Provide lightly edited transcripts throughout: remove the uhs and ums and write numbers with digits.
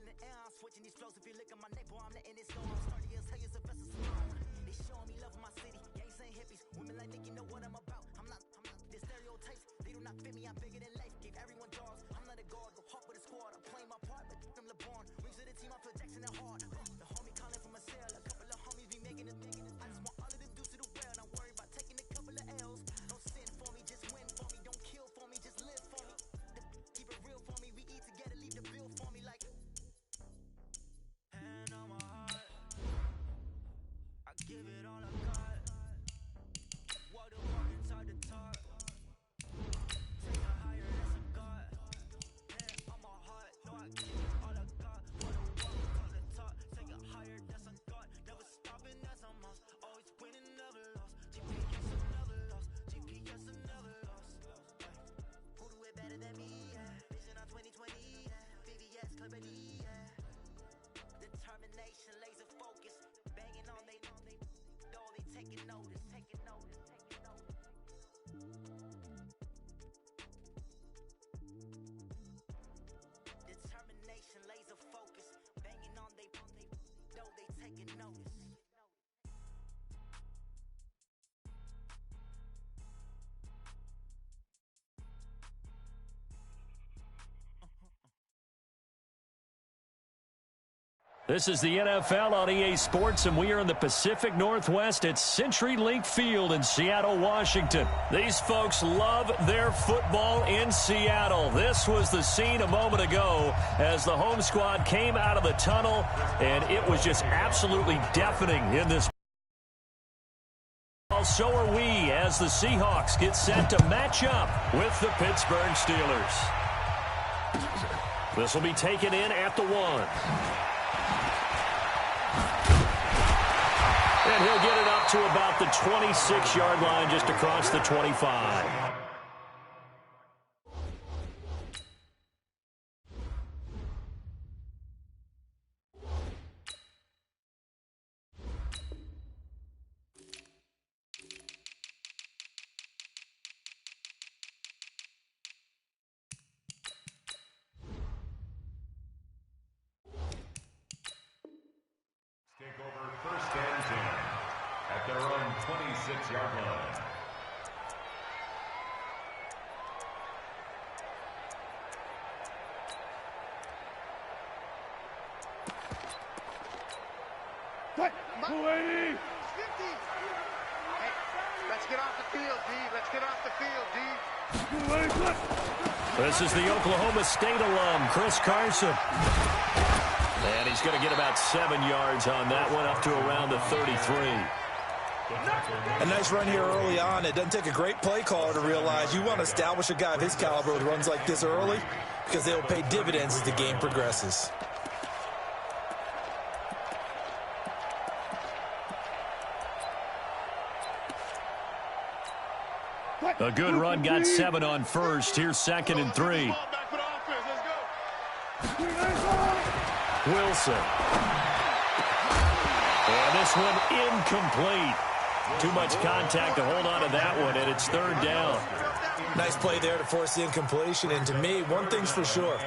in the air, I'm switching these flows. If you look at my neck, boy, I'm letting it slow. I'm starting to tell you Sylvester Stallone. They showing me love in my city. Gangs ain't hippies. Women like Nick, you know what I'm about. I'm not the stereotypes. They do not fit me. I'm bigger than life. Gave everyone jaws. I'm not a guard. Go hard with a squad. I'm playing my part, but them LeBron. Rings to the team. I feel Jackson and hard. The homie calling from a cell. A couple of homies be making it. I just want all of them dudes to do well. Don't worry about taking a couple of L's. Don't sin for me, just win for me. Don't kill for me, just live for me. Keep it real for me. We eat together. Leave the bill for me like. Hand on my heart. I give it all I got. Walk the walk inside the talk. Take it higher, that's a God. Hand on my heart. No, I give it all I got. Walk the walk, call the talk. Take it higher, that's a God. Never stopping, that's a must. Always winning, never lost. GPS never lost. GPS never lost. Who do it better than me? Yeah. Vision on 2020. Yeah. VVS, Clippity. Yeah. Determination, laser focus, banging on they taking notice. Determination, laser focus, banging on they taking notice. This is the NFL on EA Sports, and we are in the Pacific Northwest at CenturyLink Field in Seattle, Washington. These folks love their football in Seattle. This was the scene a moment ago as the home squad came out of the tunnel, and it was just absolutely deafening in this. So are we as the Seahawks get set to match up with the Pittsburgh Steelers. This will be taken in at the 1. And he'll get it up to about the 26-yard line, just across the 25. Take over first and 10 at their own 26-yard line. Hey, let's get off the field, D. Let's get off the field, D. This is the Oklahoma State alum, Chris Carson. And he's going to get about 7 yards on that one, up to around the 33. A nice run here early on. It doesn't take a great play caller to realize you want to establish a guy of his caliber with runs like this early, because they will pay dividends as the game progresses. A good run, got 7 on first. Here's 2nd and 3. Wilson. And this one incomplete. Too much contact to hold on to that one, and it's 3rd down. Nice play there to force the incompletion. And to me, one thing's for sure.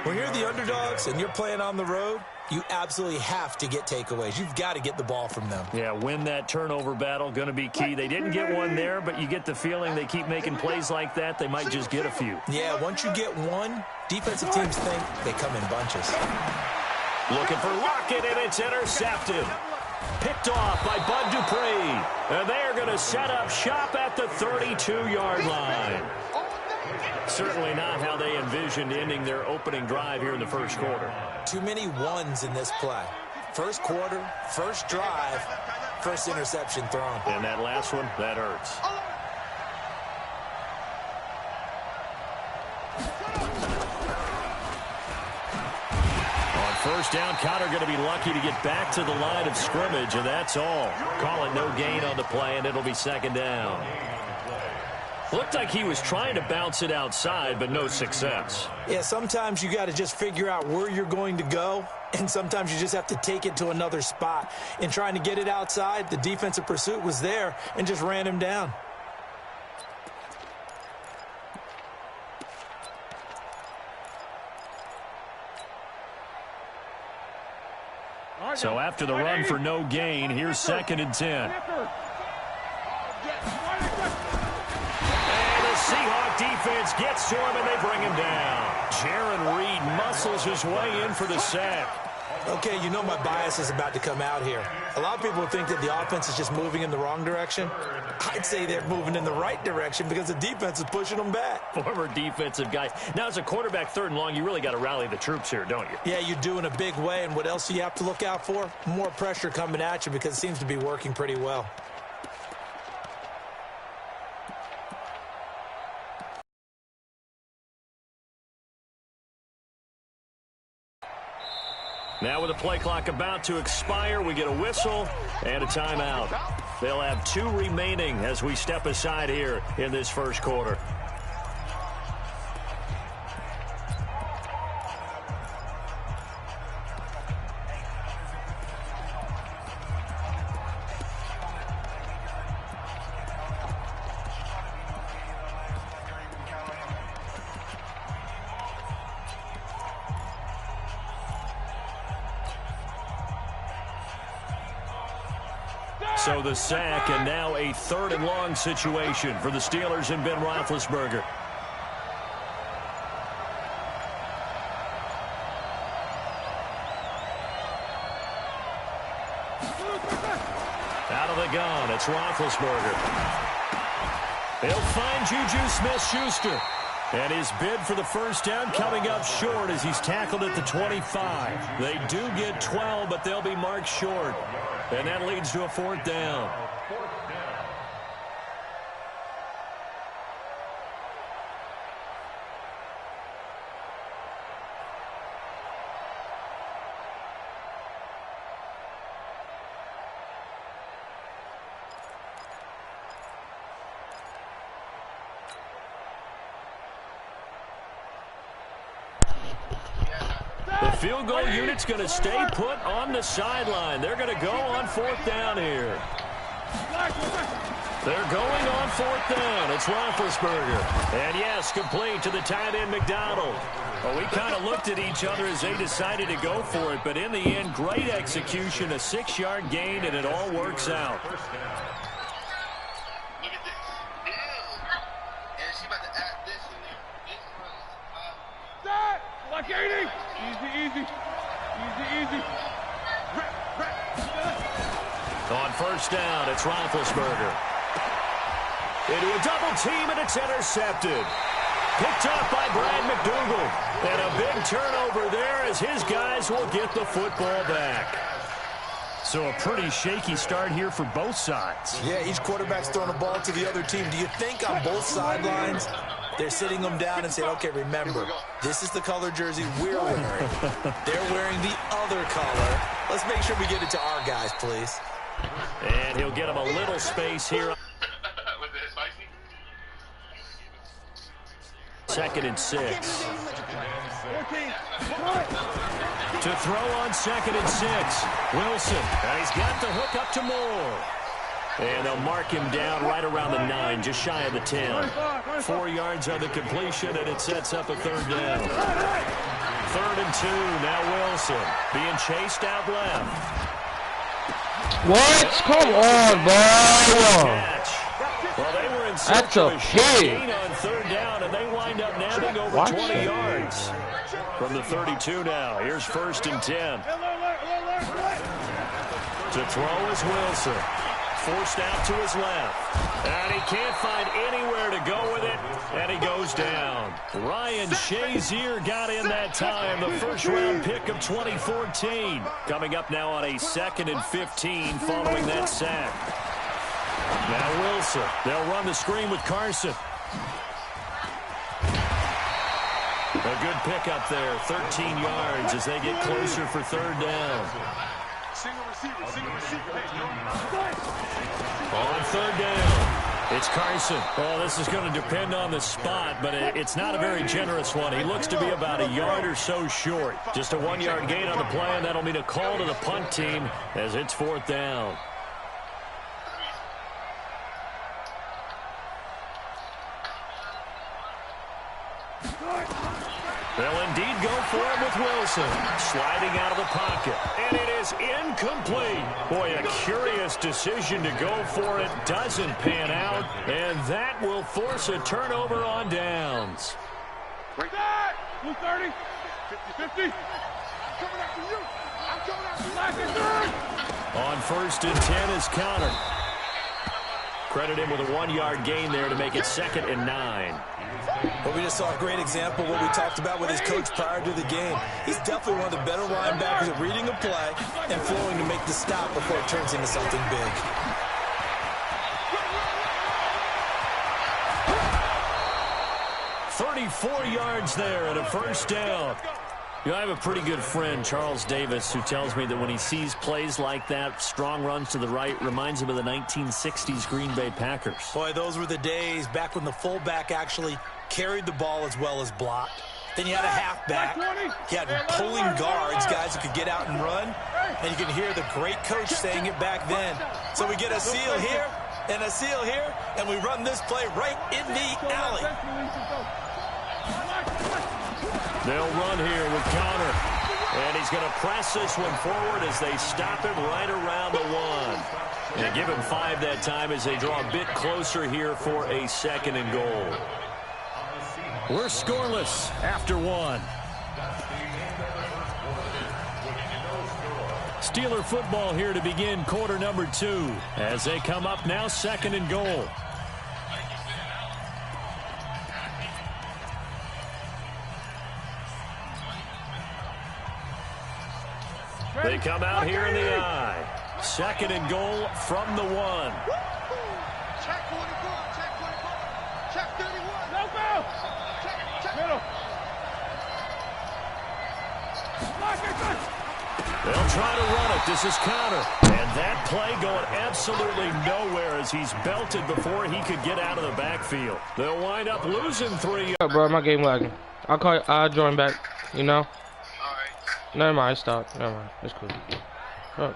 When you're the underdogs and you're playing on the road, you absolutely have to get takeaways. You've got to get the ball from them. Yeah, win that turnover battle, going to be key. They didn't get one there, but you get the feeling they keep making plays like that, they might just get a few. Yeah, once you get one, defensive teams think they come in bunches. Looking for Lockett, and it's intercepted. Picked off by Bud Dupree. And they're going to set up shop at the 32-yard line. Certainly not how they envisioned ending their opening drive here in the first quarter. Too many ones in this play. First quarter, first drive, first interception thrown. And that last one, that hurts. On first down, Cotter going to be lucky to get back to the line of scrimmage, and that's all. Call it no gain on the play, and it'll be 2nd down. Looked like he was trying to bounce it outside, but no success. Yeah, sometimes you got to just figure out where you're going to go, and sometimes you just have to take it to another spot. In trying to get it outside, the defensive pursuit was there and just ran him down. So after the run for no gain, here's 2nd and 10. And the Seahawk defense gets to him, and they bring him down. Jaron Reed muscles his way in for the sack. Okay, you know my bias is about to come out here. A lot of people think that the offense is just moving in the wrong direction. I'd say they're moving in the right direction because the defense is pushing them back. Former defensive guys. Now, as a quarterback 3rd and long, you really got to rally the troops here, don't you? Yeah, you do in a big way. And what else do you have to look out for? More pressure coming at you because it seems to be working pretty well. Now with the play clock about to expire, we get a whistle and a timeout. They'll have 2 remaining as we step aside here in this first quarter. So the sack, and now a 3rd and long situation for the Steelers and Ben Roethlisberger. Out of the gun, it's Roethlisberger. He'll find Juju Smith-Schuster. And his bid for the first down coming up short as he's tackled at the 25. They do get 12, but they'll be marked short. And that leads to a 4th down. The field goal unit's going to stay put on the sideline. They're going to go on 4th down here. They're going on 4th down. It's Roethlisberger. And yes, complete to the tight end McDonald. Well, we kind of looked at each other as they decided to go for it, but in the end, great execution, a 6-yard gain, and it all works out. Like 80. Easy. On 1st down, it's Roethlisberger. Into a double team, and it's intercepted. Picked up by Brad McDougal. And a big turnover there as his guys will get the football back. So a pretty shaky start here for both sides. Yeah, each quarterback's throwing a ball to the other team. Do you think on both sidelines they're sitting them down and saying, okay, remember, this is the color jersey we're wearing. They're wearing the other color. Let's make sure we get it to our guys, please. And he'll get him a little space here. 2nd and 6. To throw on 2nd and 6. Wilson. And he's got the hook up to Moore. And they'll mark him down right around the 9, just shy of the 10. 4 yards on the completion, and it sets up a 3rd down. 3rd and 2, now Wilson being chased out left. What? Come on, bro. Well, they were in search of a short gain on 3rd down, and they wind up nabbing over 20 yards. From the 32 now, here's 1st and 10. To throw is Wilson. Forced out to his left. And he can't find anywhere to go with it. And he goes down. Ryan Shazier got in that time. The 1st-round pick of 2014. Coming up now on a 2nd and 15 following that sack. Now Wilson. They'll run the screen with Carson. A good pickup there. 13 yards as they get closer for 3rd down. On 3rd down, it's Carson. Well, this is going to depend on the spot, but it's not a very generous one. He looks to be about a yard or so short. Just a 1-yard gain on the play, and that'll mean a call to the punt team as it's 4th down. They'll indeed go for it with Wilson. Sliding out of the pocket. And it is incomplete. Boy, a curious decision to go for it. Doesn't pan out. And that will force a turnover on downs. Break that! 230. 50-50. I'm coming after you. I'm coming after you. On 1st and 10 is Connor. Credit him with a 1-yard gain there to make it 2nd and 9. Well, we just saw a great example of what we talked about with his coach prior to the game. He's definitely one of the better linebackers at reading a play and flowing to make the stop before it turns into something big. "34 yards there and a 1st down. You know, I have a pretty good friend, Charles Davis, who tells me that when he sees plays like that, strong runs to the right, reminds him of the 1960s Green Bay Packers. Boy, those were the days back when the fullback actually carried the ball as well as blocked. Then you had a halfback. You had pulling guards, guys who could get out and run. And you can hear the great coach saying it back then. So we get a seal here and a seal here, and we run this play right in the alley. They'll run here with Connor. And he's going to press this one forward as they stop him right around the 1. And give him 5 that time as they draw a bit closer here for a 2nd and goal. We're scoreless after 1. Steeler football here to begin quarter number 2 as they come up now 2nd and goal. They come out here in the I. 2nd and goal from the 1. Check 44. Check 44. Check 31. No foul. Check. Middle. They'll try to run it. This is Connor. And that play going absolutely nowhere as he's belted before he could get out of the backfield. They'll wind up losing 3. Bro, my game lagging. I'll join back, you know? Never mind, stop. Never mind. It's cool. Oh.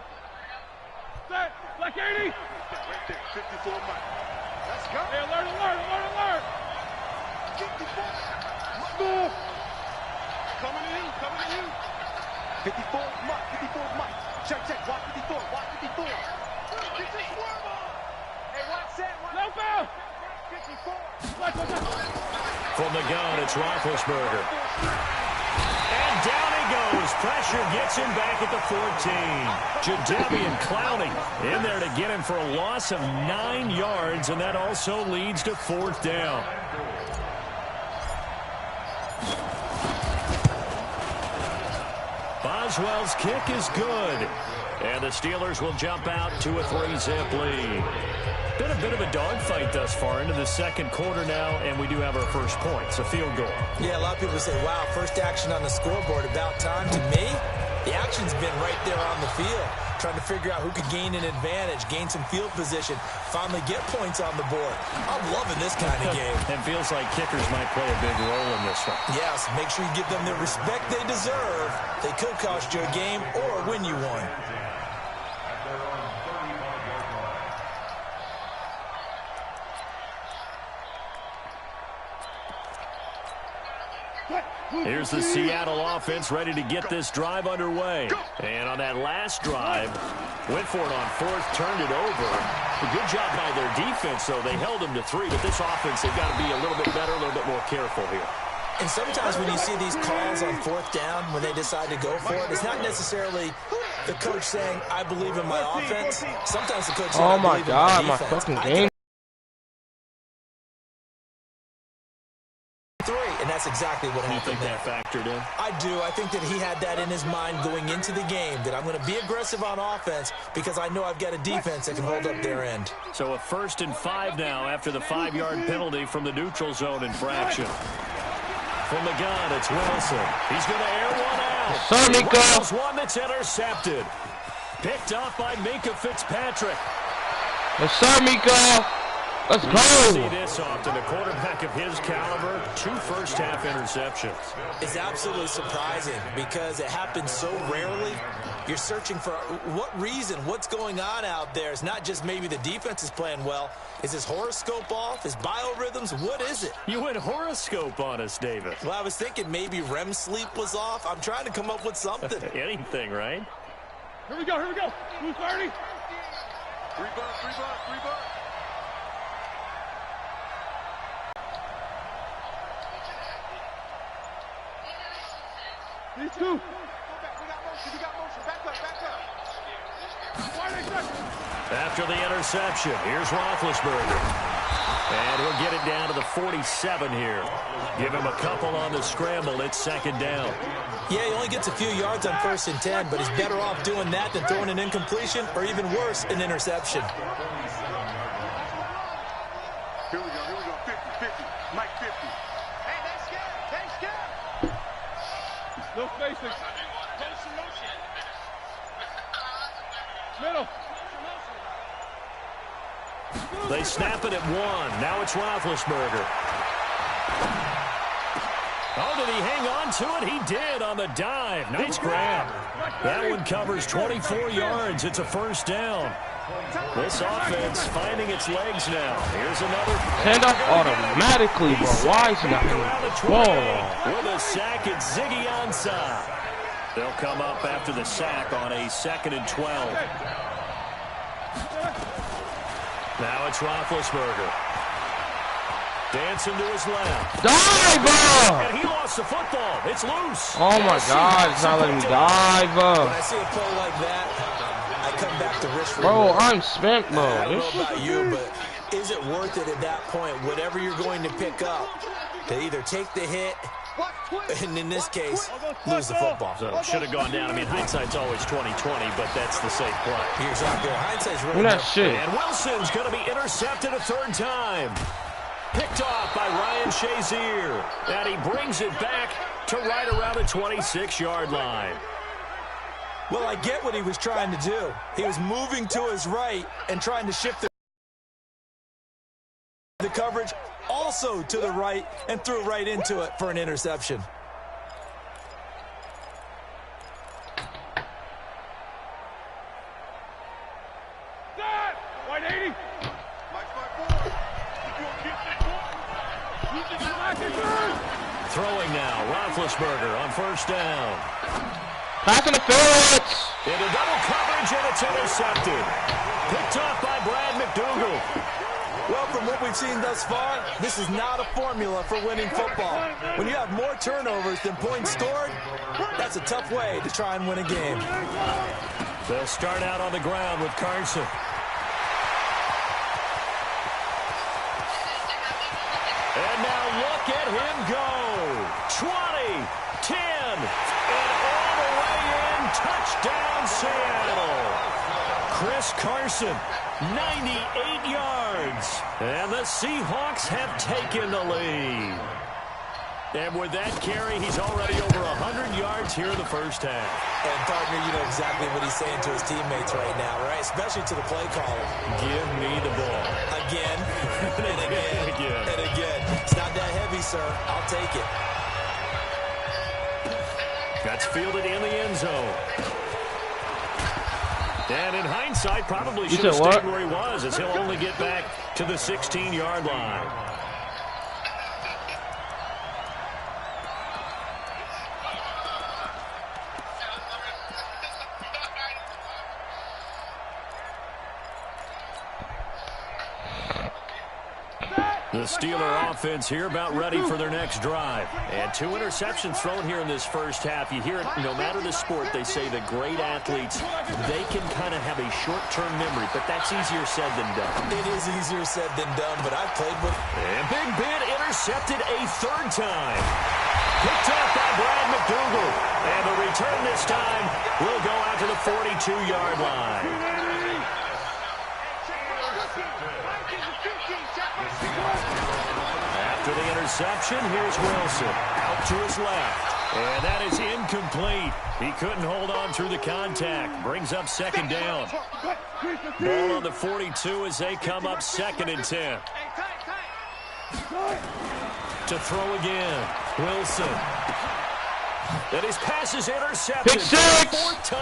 Set. Black 80. Right there. 54 Mike. Let's go. Hey, alert. 54. Move. Coming to you. 54 Mike. Check. Watch 54. Get your swerve on. Hey, watch that. No foul. 54. From the gun, it's Roethlisberger. And down he goes. Pressure gets him back at the 14. Jadeveon Clowney in there to get him for a loss of 9 yards, and that also leads to 4th down. Boswell's kick is good. And the Steelers will jump out to a 3-zip lead. Been a bit of a dogfight thus far into the 2nd quarter now, and we do have our first points, a field goal. Yeah, a lot of people say, wow, first action on the scoreboard, about time. To me, the action's been right there on the field, trying to figure out who could gain an advantage, gain some field position, finally get points on the board. I'm loving this kind of game. And feels like kickers might play a big role in this one. Yes, make sure you give them the respect they deserve. They could cost you a game or win you one. Here's the Seattle offense ready to get this drive underway. And on that last drive, went for it on 4th, turned it over. A good job by their defense, though. They held them to 3, but this offense, they've got to be a little bit better, a little bit more careful here. And sometimes when you see these calls on 4th down, when they decide to go for it, it's not necessarily the coach saying, I believe in my offense. Sometimes the coach saying, oh my God, my defense. fucking game. And that's exactly what happened. You think that factored in? I do. I think that he had that in his mind going into the game, that I'm going to be aggressive on offense because I know I've got a defense that can hold up their end. So a 1st and 5 now after the 5-yard penalty from the neutral zone infraction. From the gun, it's Wilson. He's going to air one out. Sorry, Mika. One that's intercepted. Picked off by Minka Fitzpatrick. Yes, sir, Mika. Let's You go. see this often. A quarterback of his caliber, 2 first-half interceptions. It's absolutely surprising because it happens so rarely. You're searching for what reason, what's going on out there. It's not just maybe the defense is playing well. Is his horoscope off? His biorhythms? What is it? You went horoscope on us, David. Well, I was thinking maybe REM sleep was off. I'm trying to come up with something. Anything, right? Here we go, here we go. 230. 3 bucks, 3 bucks, 3 bucks. These two. Go back. We got motion. We got motion. Back up, back up. After the interception, here's Roethlisberger. And he'll get it down to the 47 here. Give him a couple on the scramble. It's second down. Yeah, he only gets a few yards on 1st and 10, but he's better off doing that than throwing an incompletion or even worse, an interception. Here we go, 50, 50. Mike 50. Hey, they scared. No spacing. Middle. They snap it at 1. Now it's Roethlisberger. Oh, did he hang on to it? He did on the dive. Nice grab. That one covers 24 yards. It's a first down. This offense finding its legs now. Here's another. Hand off automatically, bro. Why is he not hitting the ball? With a sack, it's Ziggy Ansah. They'll come up after the sack on a 2nd and 12. Now it's Roethlisberger. Dancing to his left. Dive! And he lost the football. It's loose. Oh my God, it's not letting me dive. When I see a play like that, I come back to risk Bro, reward. I'm spent, bro. I don't know about you, but is it worth it at that point? Whatever you're going to pick up, to either take the hit, and in this case, lose the football. So should have gone down. I mean, hindsight's always 20/20, but that's the safe play. You're exactly right. Hindsight's really Look at that shit. And Wilson's going to be intercepted a 3rd time. Picked off by Ryan Shazier. And he brings it back to right around the 26-yard line. Well, I get what he was trying to do. He was moving to his right and trying to shift the coverage also to the right and threw right into it for an interception. White 80. Throwing now, Roethlisberger on 1st down. Pass interference. Into double coverage, and it's intercepted. Picked off by Brad McDougal. Well, from what we've seen thus far, this is not a formula for winning football. When you have more turnovers than points scored, that's a tough way to try and win a game. They'll start out on the ground with Carson. And now look at him go. 20, 10, and all the way in. Touchdown, Seattle. Chris Carson, 98 yards. And the Seahawks have taken the lead. And with that carry, he's already over 100 yards here in the first half. And, partner, you know exactly what he's saying to his teammates right now, right? Especially to the play caller. Give me the ball. Again, and again, and again. It's not that heavy, sir. I'll take it. That's fielded in the end zone. And in hindsight, probably should have stayed where he was, as he'll only get back to the 16-yard line. The Steeler offense here about ready for their next drive. And 2 interceptions thrown here in this first half. You hear it, no matter the sport, they say the great athletes, they can kind of have a short-term memory, but that's easier said than done. It is easier said than done, but I've played with... And Big Ben intercepted a 3rd time. Picked off by Brad McDougal. And the return this time will go out to the 42-yard line. After the interception, here's Wilson. Out to his left. And that is incomplete. He couldn't hold on through the contact. Brings up second down. Ball on the 42 as they come up 2nd and 10. To throw again. Wilson. And his pass is intercepted. Pick six!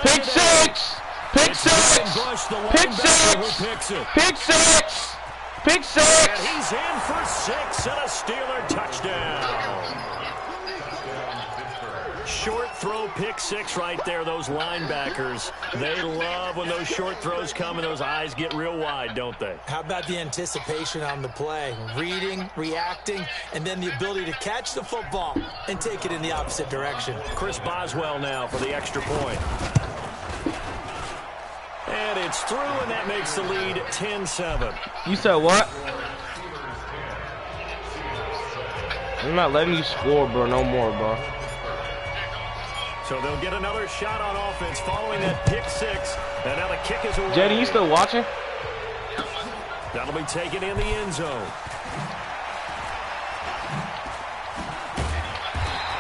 Pick six! Pick six! Pick six! Pick six! Pick six! And he's in for 6 and a Steeler touchdown. Short throw, pick 6 right there. Those linebackers, they love when those short throws come and those eyes get real wide, don't they? How about the anticipation on the play? Reading, reacting, and then the ability to catch the football and take it in the opposite direction. Chris Boswell now for the extra point. And it's through, and that makes the lead 10-7. You said what? I'm not letting you score, bro. No more, bro. So they'll get another shot on offense following that pick 6. And now the kick is away. Jetty, you still watching? That'll be taken in the end zone.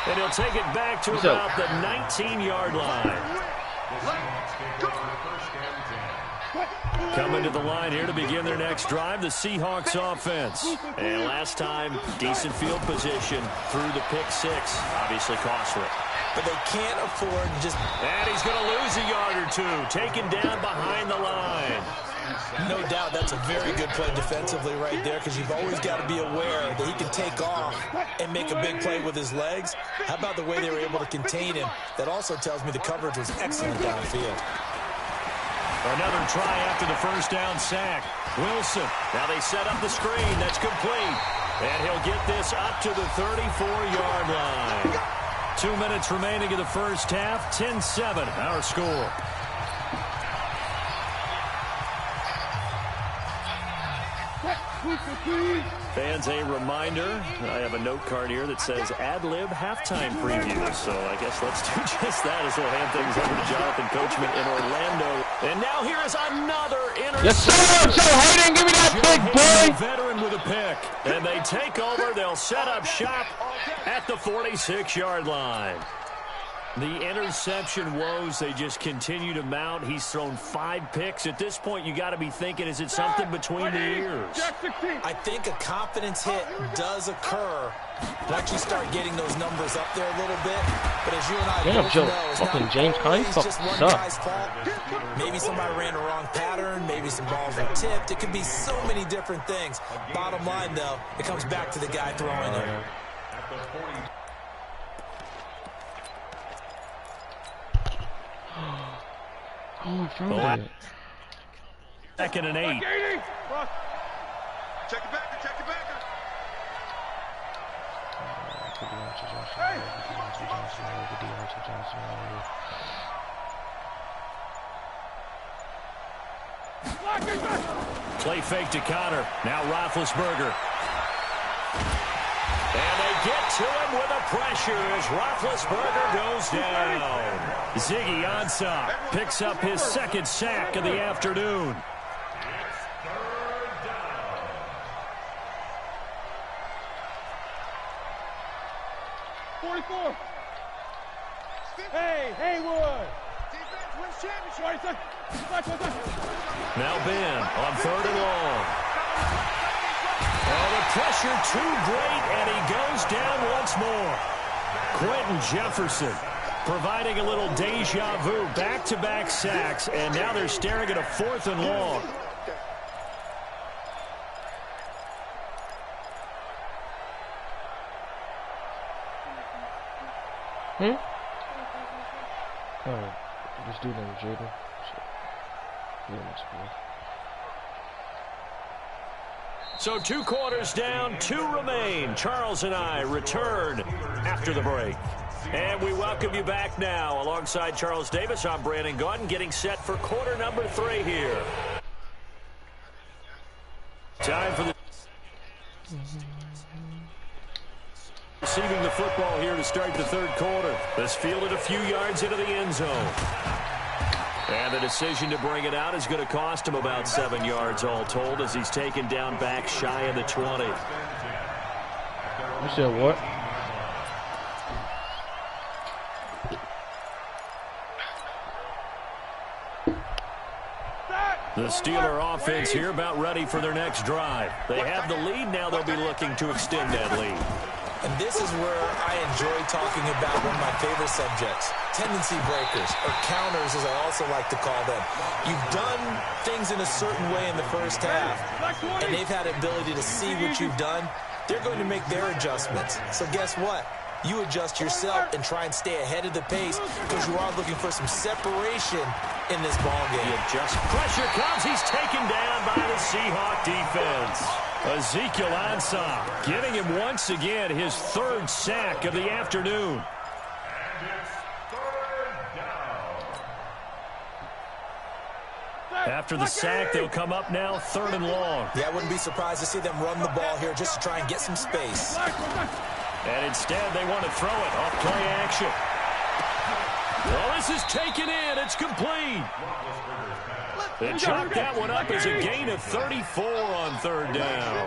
And he'll take it back to about the 19-yard line. Coming to the line here to begin their next drive, the Seahawks offense. And last time, decent field position through the pick 6. Obviously costly. But they can't afford just... And he's going to lose a yard or 2. Taken down behind the line. No doubt that's a very good play defensively right there, because you've always got to be aware that he can take off and make a big play with his legs. How about the way they were able to contain him? That also tells me the coverage was excellent downfield. Another try after the first down sack. Wilson. Now they set up the screen. That's complete. And he'll get this up to the 34-yard line. 2 minutes remaining in the first half. 10-7, our score. Fans, a reminder, I have a note card here that says ad-lib halftime preview. So I guess let's do just that as we'll hand things over to Jonathan Coachman in Orlando. And now here is another interception. Yes, sir! Joe Hayden, give me that big boy! Veteran with a pick. And they take over. They'll set up shop at the 46-yard line. The interception woes, they just continue to mount. He's thrown 5 picks. At this point, you got to be thinking, is it something between the ears? I think a confidence hit does occur once you start getting those numbers up there a little bit. But as you and I both know, it's not James always just one guy's fault. Maybe somebody ran the wrong pattern. Maybe some balls were tipped. It could be so many different things. Bottom line, though, it comes back to the guy throwing it. Oh, from it. 2nd and 8. Check it back, check it back. Play fake to Connor. Now Roethlisberger. And they get to him with a pressure as Roethlisberger goes down. Ziggy Ansah picks up his 2nd sack of the afternoon. Hey, Haywood! Now Ben on 3rd and long. Oh, the pressure too great, and he goes down once more. Quentin Jefferson providing a little deja vu, back-to-back sacks, and now they're staring at a 4th and long. Oh, this dude named Jaden. So 2 quarters down, 2 remain. Charles and I return after the break. And we welcome you back now. Alongside Charles Davis, I'm Brandon Gaudin, getting set for quarter number 3 here. Time for the... Receiving the football here to start the 3rd quarter. This fielded a few yards into the end zone. And the decision to bring it out is going to cost him about 7 yards all told as he's taken down back shy of the 20. You said what? The Steeler offense here about ready for their next drive. They have the lead. Now they'll be looking to extend that lead. And this is where I enjoy talking about one of my favorite subjects, tendency breakers, or counters as I also like to call them. You've done things in a certain way in the first half, and they've had the ability to see what you've done. They're going to make their adjustments. So guess what? You adjust yourself and try and stay ahead of the pace because you are looking for some separation in this ball game. Pressure comes. He's taken down by the Seahawk defense. Ezekiel Ansah getting him once again his third sack of the afternoon. After the sack, they'll come up now 3rd and long. Yeah, I wouldn't be surprised to see them run the ball here just to try and get some space. And instead, they want to throw it off play action. Well, this is taken in. It's complete. They chalk that one up as a gain of 34 on 3rd down.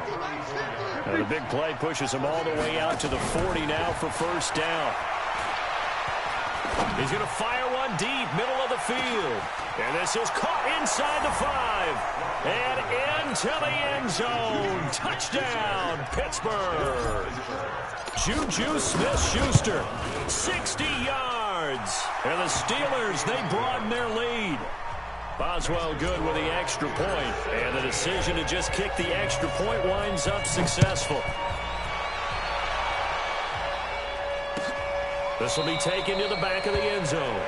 And the big play pushes them all the way out to the 40 now for 1st down. He's going to fire one deep, middle of the field. And this is caught inside the 5. And into the end zone. Touchdown, Pittsburgh. Juju Smith-Schuster, 60 yards. And the Steelers, they broaden their lead. Boswell good with the extra point. And the decision to just kick the extra point winds up successful. This will be taken to the back of the end zone.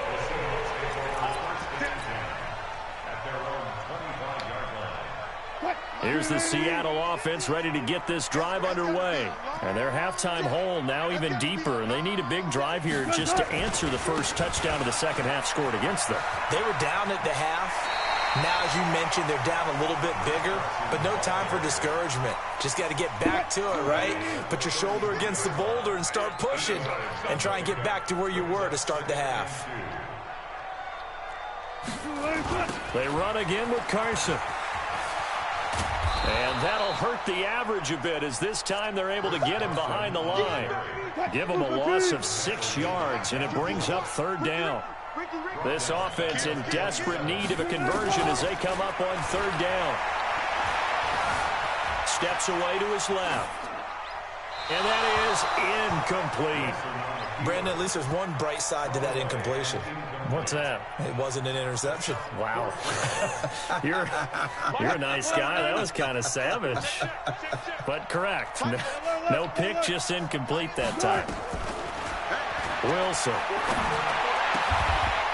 Here's the Seattle offense ready to get this drive underway. And their halftime hole now even deeper. And they need a big drive here just to answer the first touchdown of the second half scored against them. They were down at the half. Now, as you mentioned, they're down a little bit bigger, but no time for discouragement. Just got to get back to it, right? Put your shoulder against the boulder and start pushing and try and get back to where you were to start the half. They run again with Carson. And that'll hurt the average a bit as this time they're able to get him behind the line. Give him a loss of 6 yards, and it brings up 3rd down. This offense in desperate need of a conversion as they come up on 3rd down. Steps away to his left. And that is incomplete. Brandon, at least there's one bright side to that incompletion. What's that? It wasn't an interception. Wow. You're a nice guy. That was kind of savage. But correct. No pick, just incomplete that time. Wilson.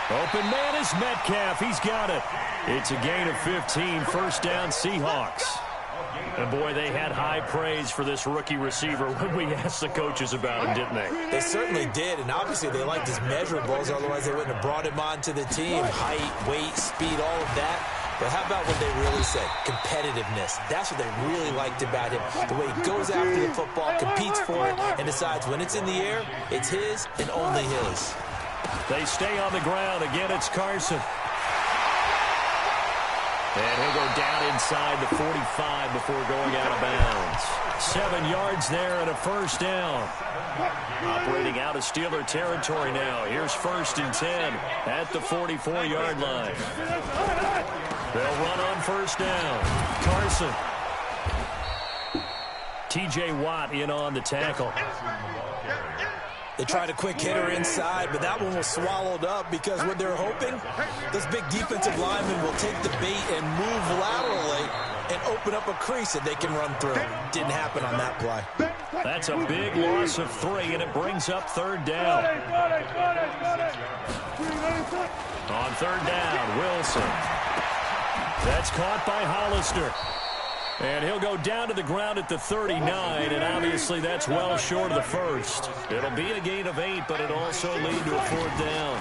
Open man is Metcalf. He's got it. It's a gain of 15. 1st down, Seahawks. And, boy, they had high praise for this rookie receiver when we asked the coaches about him, didn't they? They certainly did, and obviously they liked his measurables. Otherwise, they wouldn't have brought him onto the team. Height, weight, speed, all of that. But how about what they really said? Competitiveness. That's what they really liked about him. The way he goes after the football, competes for it, and decides when it's in the air, it's his and only his. They stay on the ground. Again, it's Carson. And he'll go down inside the 45 before going out of bounds. 7 yards there and a 1st down. Operating out of Steeler territory now. Here's 1st and 10 at the 44-yard line. They'll run on 1st down. Carson. T.J. Watt in on the tackle. They tried a quick hitter inside, but that one was swallowed up because what they're hoping, this big defensive lineman will take the bait and move laterally and open up a crease that they can run through. Didn't happen on that play. That's a big loss of 3, and it brings up 3rd down. On 3rd down, Wilson. That's caught by Hollister. And he'll go down to the ground at the 39, and obviously that's well short of the 1st. It'll be a gain of 8, but it'll also lead to a 4th down.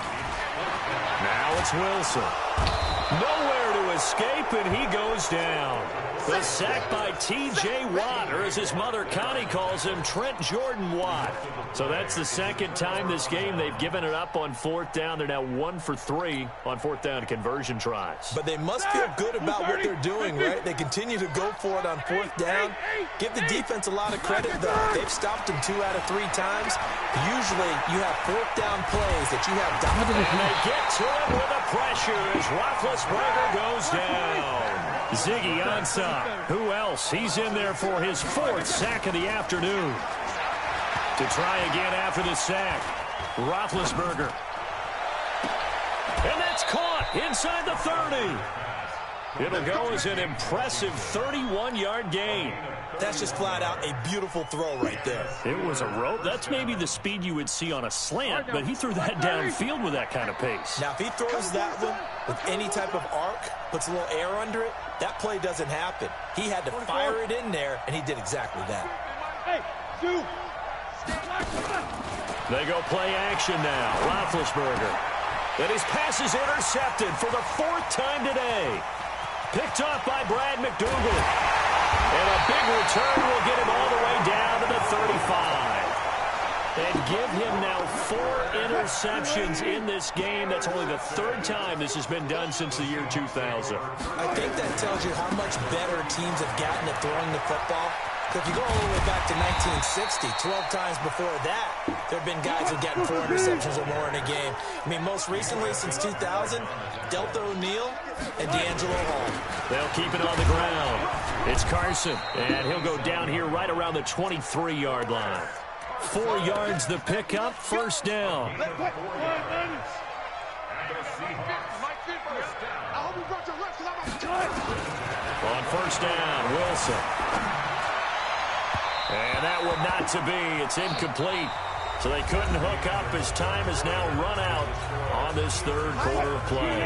Now it's Wilson. Nowhere to escape, and he goes down. The sack by T.J. Watt, or as his mother Connie calls him, Trent Jordan Watt. So that's the 2nd time this game they've given it up on 4th down. They're now 1 for 3 on 4th down conversion tries. But they must feel good about what they're doing, right? They continue to go for it on 4th down. Give the defense a lot of credit, though. They've stopped them 2 out of 3 times. Usually you have 4th down plays that you have dominant they get to it with the pressure as Roethlisberger goes down. Ziggy Ansah. Who else? He's in there for his 4th sack of the afternoon. To try again after the sack. Roethlisberger. And that's caught inside the 30. It'll go as an impressive 31-yard gain. That's just flat out a beautiful throw right there. It was a rope. That's maybe the speed you would see on a slant, but he threw that downfield with that kind of pace. Now, if he throws that one with any type of arc, puts a little air under it, that play doesn't happen. He had to fire it in there, and he did exactly that. They go play action now. Roethlisberger. And his pass is intercepted for the 4th time today. Picked off by Brad McDougal. And a big return will get him all the way down to the 35. And give him now 4 interceptions in this game. That's only the 3rd time this has been done since the year 2000. I think that tells you how much better teams have gotten at throwing the football. If you go all the way back to 1960, 12 times before that, there have been guys who've gotten 4 interceptions or more in a game. I mean, most recently, since 2000, Delta O'Neal and D'Angelo Hall. They'll keep it on the ground. It's Carson, and he'll go down here right around the 23-yard line. 4 yards the pickup, 1st down. On 1st down, Wilson. And that one not to be. It's incomplete. So they couldn't hook up as time is now run out on this 3rd quarter play.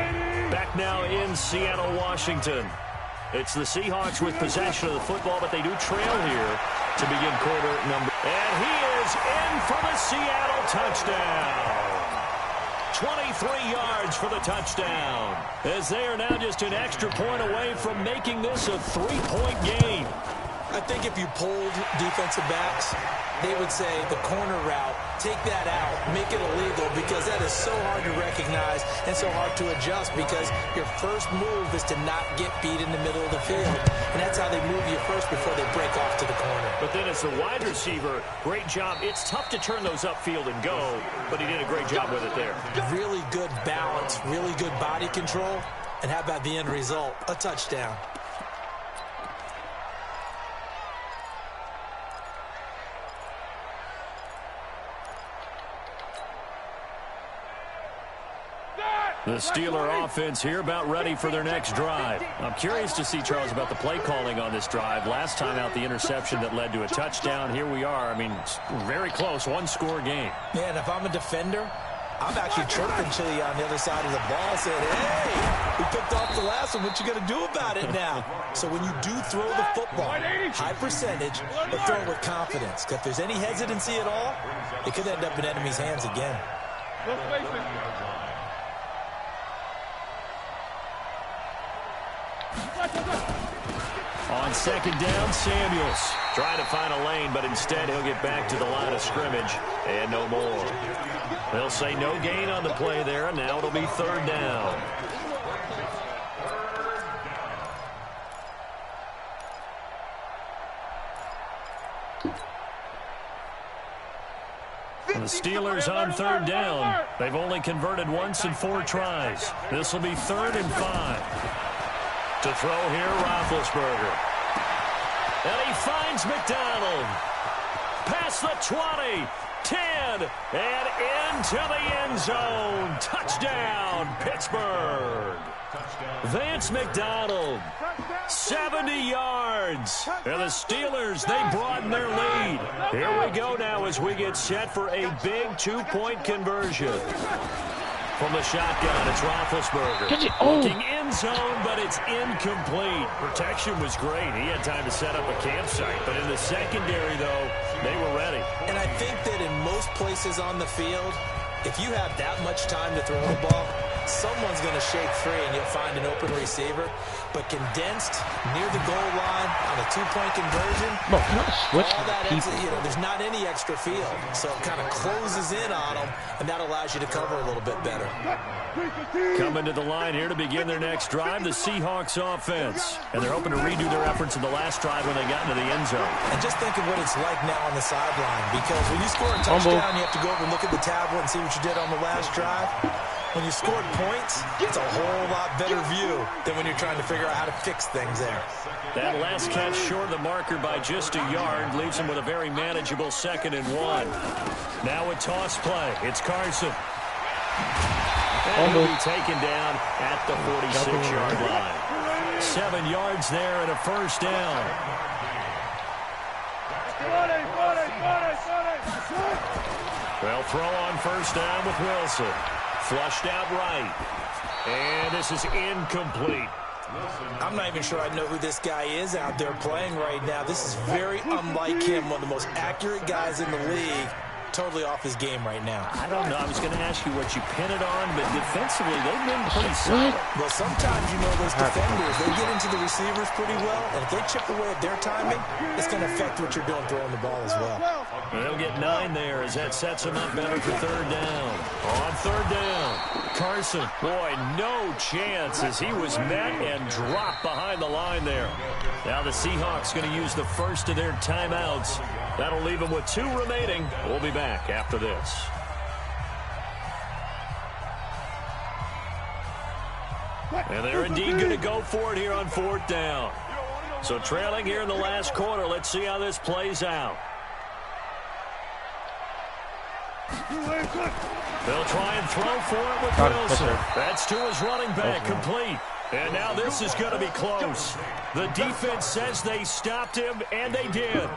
Back now in Seattle, Washington. It's the Seahawks with possession of the football, but they do trail here to begin quarter number. And he is in for the Seattle touchdown. 23 yards for the touchdown. As they are now just an extra point away from making this a 3-point game. I think if you polled defensive backs, they would say the corner route, take that out, make it illegal, because that is so hard to recognize and so hard to adjust, because your first move is to not get beat in the middle of the field. And that's how they move you first before they break off to the corner. But then as the wide receiver, great job. It's tough to turn those upfield and go, but he did a great job with it there. Really good balance, really good body control, and how about the end result? A touchdown. The Steeler offense here about ready for their next drive. I'm curious to see, Charles, about the play calling on this drive. Last time out, the interception that led to a touchdown. Here we are. I mean, very close, 1-score game. Man, if I'm a defender, I'm actually chirping to you on the other side of the ball, saying, hey, we picked off the last one. What you going to do about it now? So when you do throw the football, high percentage, but throw it with confidence. Because if there's any hesitancy at all, it could end up in enemy's hands again. On 2nd down, Samuels trying to find a lane, but instead he'll get back to the line of scrimmage and no more. They'll say no gain on the play there, and now it'll be 3rd down. The Steelers on 3rd down. They've only converted once in 4 tries. This will be 3rd and 5. To throw here, Roethlisberger. And he finds McDonald. Past the 20, 10, and into the end zone. Touchdown, Pittsburgh. Vance McDonald, 70 yards. And the Steelers, they broaden their lead. Here we go now as we get set for a big 2-point conversion. From the shotgun, it's Roethlisberger. Looking end zone, but it's incomplete. Protection was great. He had time to set up a campsite. But in the secondary, though, they were ready. And I think that in most places on the field, if you have that much time to throw the ball, someone's going to shake free and you'll find an open receiver. But condensed near the goal line on a 2-point conversion, all that ends, there's not any extra field. So it kind of closes in on them, and that allows you to cover a little bit better. Coming to the line here to begin their next drive, the Seahawks offense. And they're hoping to redo their efforts in the last drive when they got into the end zone. And just think of what it's like now on the sideline. Because when you score a touchdown, you have to go over and look at the tablet and see what you did on the last drive. When you scored points, it's a whole lot better view than when you're trying to figure out how to fix things there. That last catch short of the marker by just a yard leaves him with a very manageable 2nd and 1. Now a toss play. It's Carson. And he'll be taken down at the 46-yard line. 7 yards there and a first down. They'll throw on first down with Wilson. Flushed out right. And this is incomplete. I'm not even sure I know who this guy is out there playing right now. This is very unlike him, one of the most accurate guys in the league. Totally off his game right now. I don't know. I was going to ask you what you pin it on, but defensively, they've been pretty solid. Well, sometimes, you know, those defenders, they get into the receivers pretty well, and if they chip away at their timing, it's going to affect what you're doing throwing the ball as well. They'll get 9 there as that sets them up better for 3rd down. On 3rd down, Carson. Boy, no chance as he was met and dropped behind the line there. Now the Seahawks going to use the first of their timeouts. That'll leave them with 2 remaining. We'll be back after this. And they're indeed going to go for it here on 4th down. So trailing here in the last quarter. Let's see how this plays out. They'll try and throw for it with Wilson. That's to his running back, complete. And now this is going to be close. The defense says they stopped him, and they did.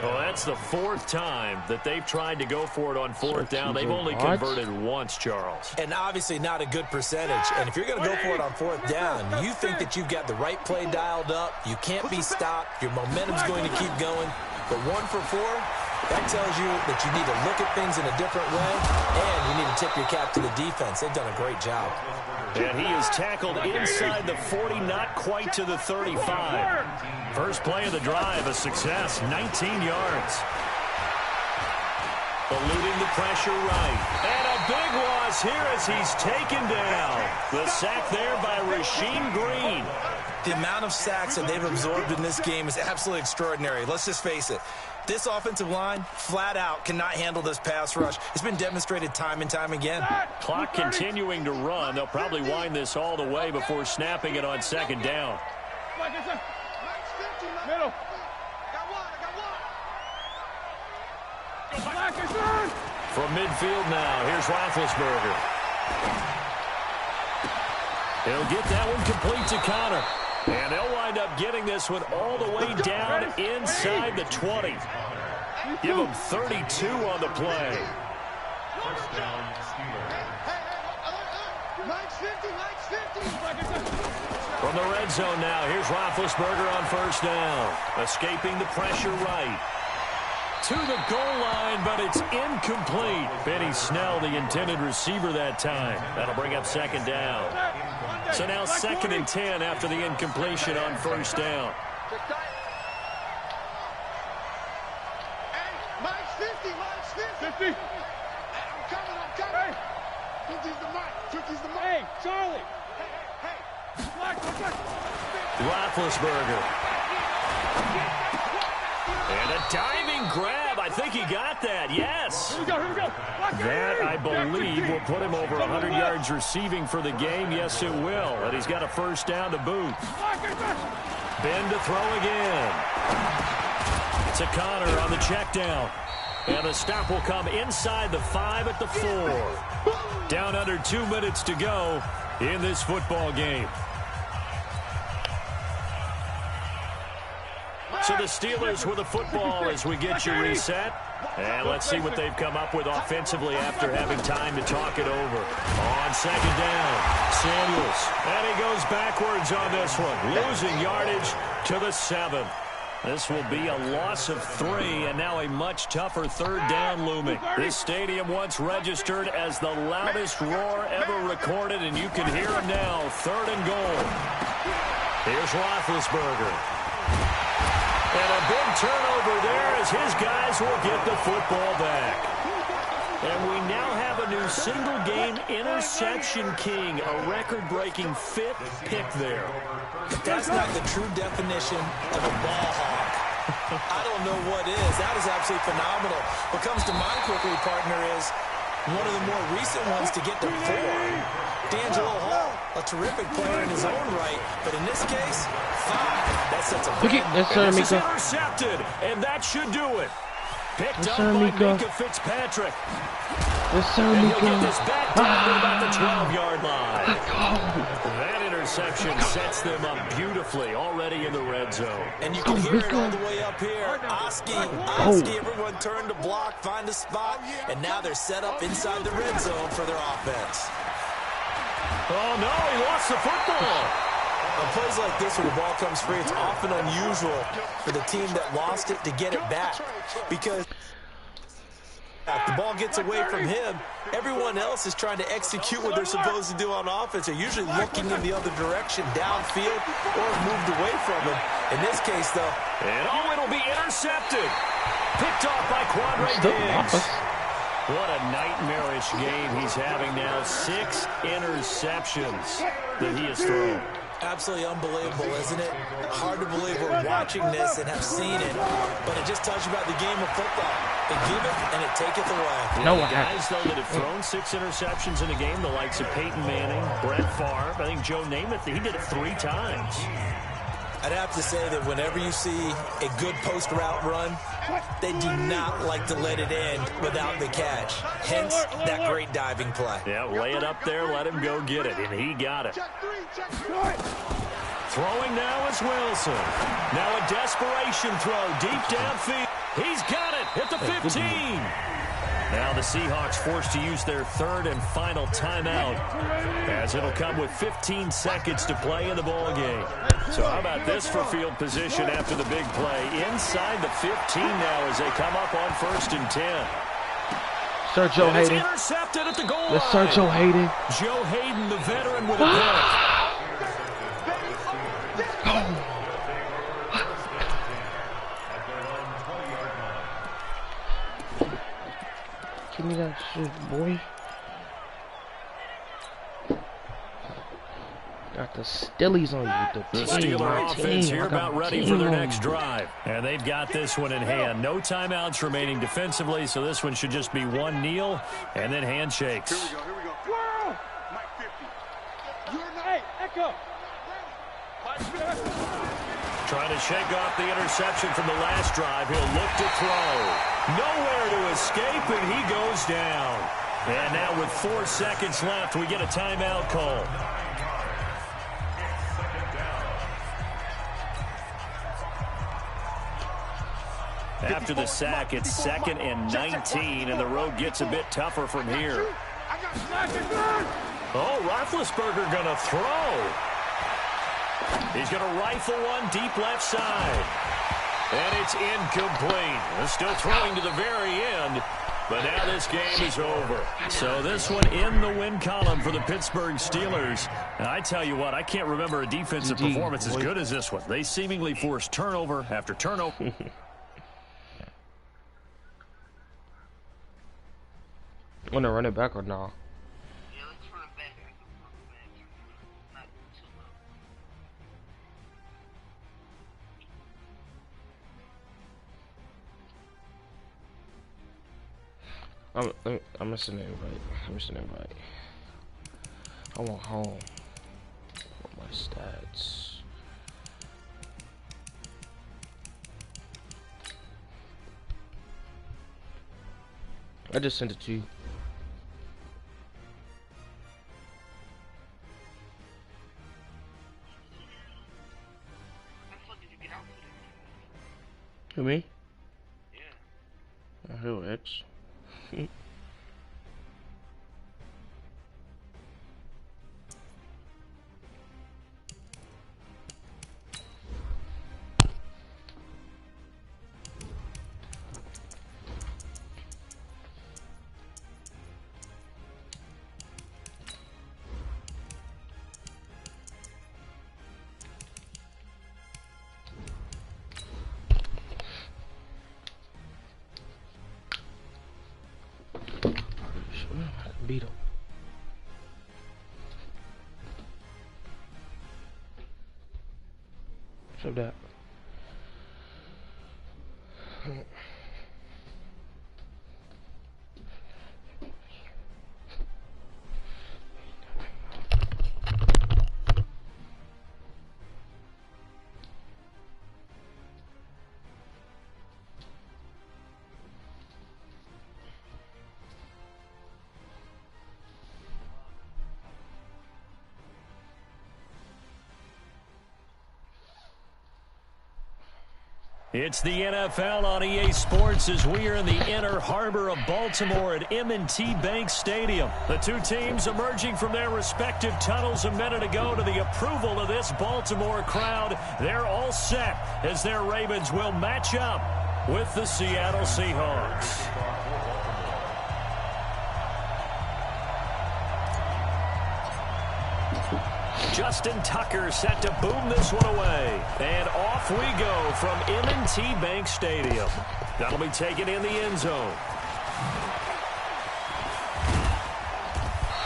Well, that's the 4th time that they've tried to go for it on 4th down. They've only converted once, Charles. And obviously not a good percentage. And if you're going to go for it on 4th down, you think that you've got the right play dialed up. You can't be stopped. Your momentum's going to keep going. But 1 for 4, that tells you that you need to look at things in a different way, and you need to tip your cap to the defense. They've done a great job. And he is tackled inside the 40, not quite to the 35. First play of the drive, a success, 19 yards. Eluding the pressure right. And a big loss here as he's taken down. The sack there by Rasheem Green. The amount of sacks that they've absorbed in this game is absolutely extraordinary. Let's just face it. This offensive line, flat out, cannot handle this pass rush. It's been demonstrated time and time again. Clock continuing to run. They'll probably wind this all the way before snapping it on 2nd down. Middle. From midfield now, here's Roethlisberger. He'll get that one complete to Connor. And they'll wind up getting this one all the way down inside the 20. Give them 32 on the play. From the red zone now, here's Roethlisberger on first down. Escaping the pressure right. To the goal line, but it's incomplete. Benny Snell, the intended receiver that time. That'll bring up 2nd down. So now 2nd and 10 after the incompletion on first down. Mike's 50. I'm coming. 50's the mic. Hey, Charlie. Hey. Roethlisberger. And a diving grab. I think he got that. Yes. Here we go. That, I believe, will put him over 100 yards receiving for the game. Yes, it will. And he's got a first down to boot. Ben to throw again. To Connor on the check down. And the stop will come inside the 5 at the 4. Down under 2 minutes to go in this football game. So the Steelers with the football as we get you reset. And let's see what they've come up with offensively after having time to talk it over. On 2nd down, Samuels. And he goes backwards on this one, losing yardage to the 7. This will be a loss of 3, and now a much tougher 3rd down looming. This stadium once registered as the loudest roar ever recorded, and you can hear him now, 3rd and goal. Here's Roethlisberger. And a big turnover there as his guys will get the football back. And we now have a new single-game interception king, a record-breaking 5th pick there. If that's not the true definition of a ball hawk, I don't know what is. That is absolutely phenomenal. What comes to mind quickly, partner, is one of the more recent ones to get to 4. D'Angelo Hall, a terrific player in his own right, but in this case, 5. That sets a brand new. Yes, sir, This is Mika. intercepted, and that should do it. Picked Yes, up sir, by Mika. Mika Fitzpatrick. Yes, sir, And he'll get Mika. this back down to about the 12-yard line. That interception sets them up beautifully already in the red zone. And you can hear it all the way up here. Oski, everyone turned to block, find a spot, and now they're set up inside the red zone for their offense. Oh, no, he lost the football. On plays like this where the ball comes free, it's often unusual for the team that lost it to get it back because the ball gets away from him. Everyone else is trying to execute what they're supposed to do on offense. They're usually looking in the other direction, downfield, or moved away from him. In this case, though. And oh, it'll be intercepted. Picked off by Quadre Diggs. What a nightmarish game he's having now. 6 interceptions that he has thrown. Absolutely unbelievable, isn't it? Hard to believe we're watching this and have seen it, but it just tells you about the game of football. It giveth and it taketh away. No, guys, though, that have thrown 6 interceptions in a game, the likes of Peyton Manning, Brett Favre, I think Joe Namath, he did it 3 times. I'd have to say that whenever you see a good post route run, they do not like to let it end without the catch. Hence, that great diving play. Yeah, lay it up there, let him go get it, and he got it. Throwing now is Wilson. Now a desperation throw deep downfield. He's got it at the 15. Now the Seahawks forced to use their 3rd and final timeout as it'll come with 15 seconds to play in the ball game. So how about this for field position after the big play? Inside the 15 now as they come up on 1st and 10. Sir Joe And it's Hayden. intercepted at the goal line. Yes, sir Joe Hayden. Joe Hayden, the veteran, with a pick. Give me that shit, boy. Got the Stillies on you. The Steeler offense here about ready for their next drive. And they've got this one in hand. No timeouts remaining defensively, so this one should just be one kneel and then handshakes. Here we go, here we go. World! Mike 50. You're not. Hey, Echo. Trying to shake off the interception from the last drive. He'll look to throw. Nowhere to escape, and he goes down. And now with 4 seconds left, we get a timeout call. After the sack, it's 2nd and 19, and the road gets a bit tougher from here. Oh, Roethlisberger going to throw. He's going to rifle one deep left side. And it's incomplete. They're still throwing to the very end, but now this game is over. So this one in the win column for the Pittsburgh Steelers. And I tell you what, I can't remember a defensive performance as good as this one. They seemingly forced turnover after turnover. Want to run it back or no? Yeah, let's run it back. Not too low. I'm missing an invite. I'm missing an invite. I want home. For my stats. I just sent it to you. Who, me? Yeah. Who, X? Beat him. Show that. It's the NFL on EA Sports as we are in the inner harbor of Baltimore at M&T Bank Stadium. The two teams emerging from their respective tunnels a minute ago to the approval of this Baltimore crowd. They're all set as their Ravens will match up with the Seattle Seahawks. Justin Tucker set to boom this one away. And off we go from M&T Bank Stadium. That'll be taken in the end zone.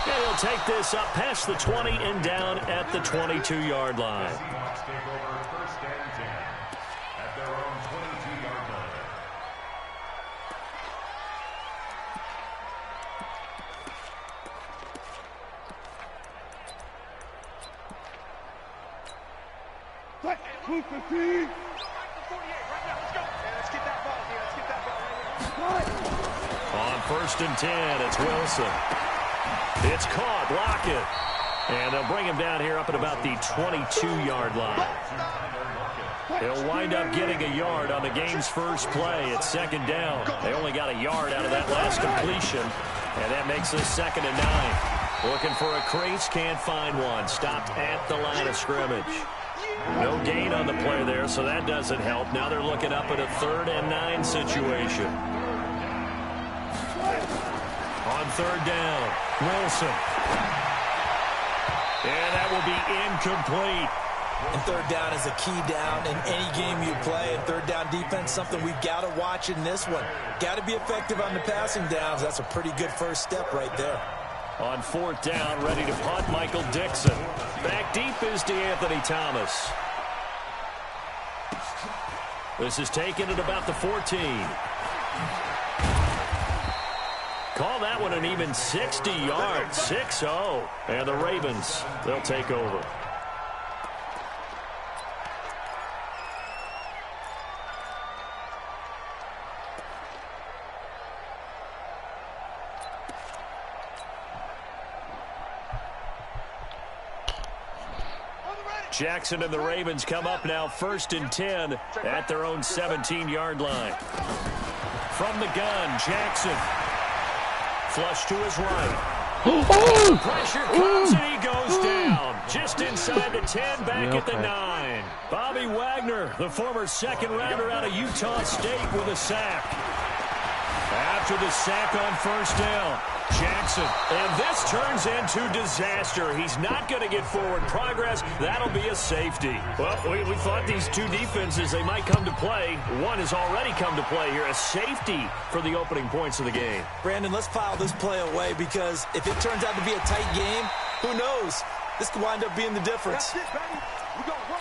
And he'll take this up past the 20 and down at the 22-yard line. Move 15. Let's get that ball here. Let's get that ball right here. On 1st and 10, it's Wilson. It's caught. Lockett. And they'll bring him down here up at about the 22-yard line. He'll wind up getting a yard on the game's first play at 2nd down. They only got a yard out of that last completion, and that makes this 2nd and 9. Looking for a crease, can't find one. Stopped at the line of scrimmage. No gain on the play there, so that doesn't help. Now they're looking up at a 3rd and 9 situation. On 3rd down, Wilson. And that will be incomplete. And 3rd down is a key down in any game you play. And 3rd down defense, something we've got to watch in this one. Got to be effective on the passing downs. That's a pretty good first step right there. On 4th down, ready to punt, Michael Dixon. Back deep is DeAnthony Thomas. This is taken at about the 14. Call that one an even 60 yards, 6-0. And the Ravens, they'll take over. Jackson and the Ravens come up now 1st and 10 at their own 17-yard line. From the gun, Jackson. Flush to his right. Pressure comes and he goes down. Just inside the 10, back at the 9. Bobby Wagner, the former 2nd rounder out of Utah State with a sack. After the sack on 1st down, Jackson. And this turns into disaster. He's not going to get forward progress. That'll be a safety. Well, we thought these two defenses, they might come to play. One has already come to play here. A safety for the opening points of the game. Brandon, let's file this play away because if it turns out to be a tight game, who knows? This could wind up being the difference. That's it, baby. We're going to work.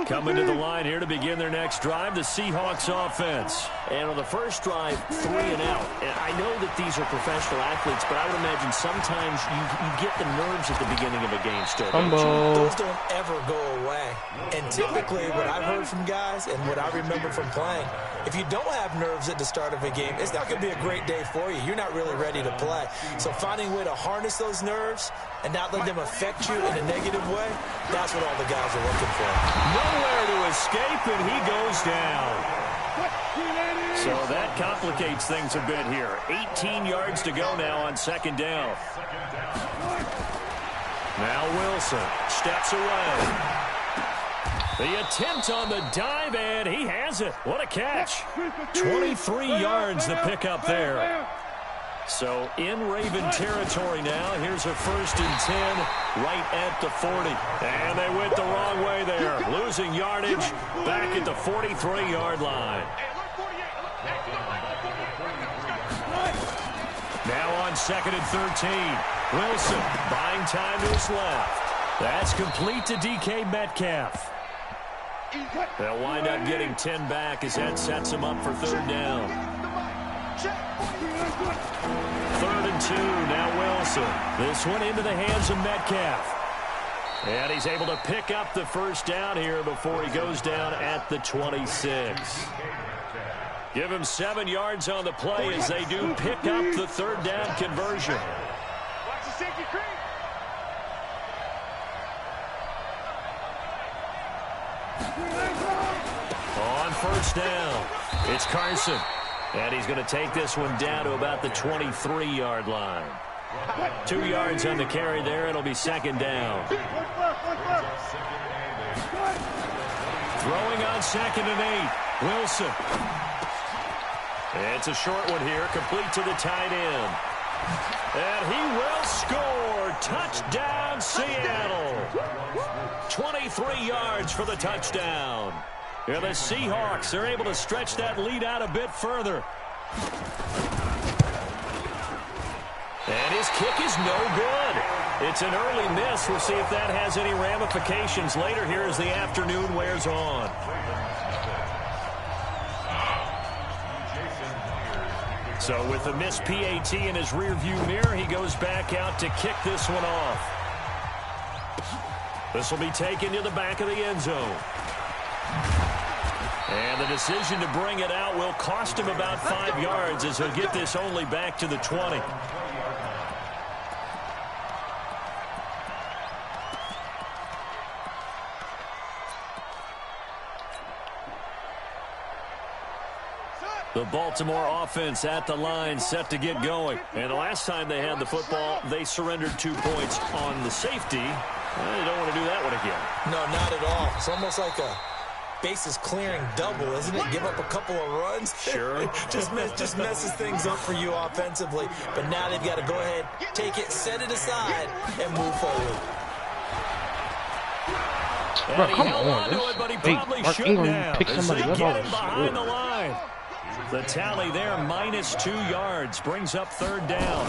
Coming to the line here to begin their next drive, the Seahawks offense. And on the first drive, 3 and out. And I know that these are professional athletes, but I would imagine sometimes you get the nerves at the beginning of a game still. Those don't ever go away. And typically what I've heard from guys and what I remember from playing, if you don't have nerves at the start of a game, it's not going to be a great day for you. You're not really ready to play. So finding a way to harness those nerves and not let them affect you in a negative way, that's what all the guys are looking for. Nowhere to escape, and he goes down. So that complicates things a bit here. 18 yards to go now on 2nd down. Now Wilson steps away. The attempt on the dive, and he has it. What a catch. 23 yards the pickup there. So in Raven territory now. Here's a 1st and 10 right at the 40. And they went the wrong way there. Losing yardage back at the 43-yard line. Now on 2nd and 13. Wilson buying time to his left. That's complete to DK Metcalf. They'll wind up getting 10 back as that sets him up for 3rd down. 3rd and 2, now Wilson. This one into the hands of Metcalf. And he's able to pick up the 1st down here before he goes down at the 26. Give him 7 yards on the play as they do pick up the 3rd down conversion. Watch the safety creep. first down. It's Carson. And he's going to take this one down to about the 23-yard line. 2 yards on the carry there. It'll be second down. Throwing on 2nd and 8. Wilson. It's a short one here, complete to the tight end. And he will score. Touchdown, Seattle. 23 yards for the touchdown. Here the Seahawks are able to stretch that lead out a bit further. And his kick is no good. It's an early miss. We'll see if that has any ramifications later here as the afternoon wears on. So with the missed PAT in his rearview mirror, he goes back out to kick this one off. This will be taken to the back of the end zone. And the decision to bring it out will cost him about 5 yards as he'll get this only back to the 20. The Baltimore offense at the line, set to get going. And the last time they had the football, they surrendered 2 points on the safety. Well, you don't want to do that one again. No, not at all. It's almost like a bases clearing double, isn't it? Give up a couple of runs. Sure. just messes things up for you offensively. But now they've got to go ahead, take it, set it aside, and move forward. Bro, come on. Mark Ingram picked somebody up off the behind the line. The tally there, -2 yards, brings up 3rd down.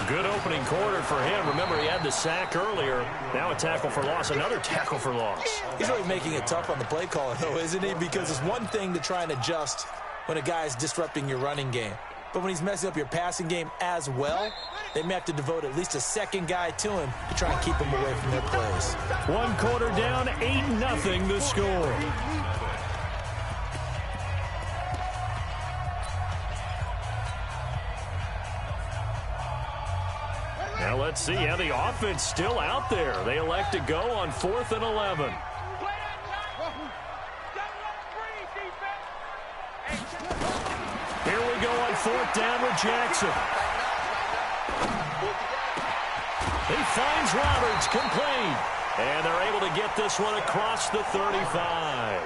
Good opening quarter for him. Remember, he had the sack earlier. Now a tackle for loss, another tackle for loss. He's really making it tough on the play caller, though, isn't he? Because it's one thing to try and adjust when a guy is disrupting your running game. But when he's messing up your passing game as well, they may have to devote at least a second guy to him to try and keep him away from their plays. 1 quarter down, 8-0 the score. Now let's see how the offense still out there. They elect to go on 4th and 11. Here we go on 4th down with Jackson. He finds Roberts, complete. And they're able to get this one across the 35.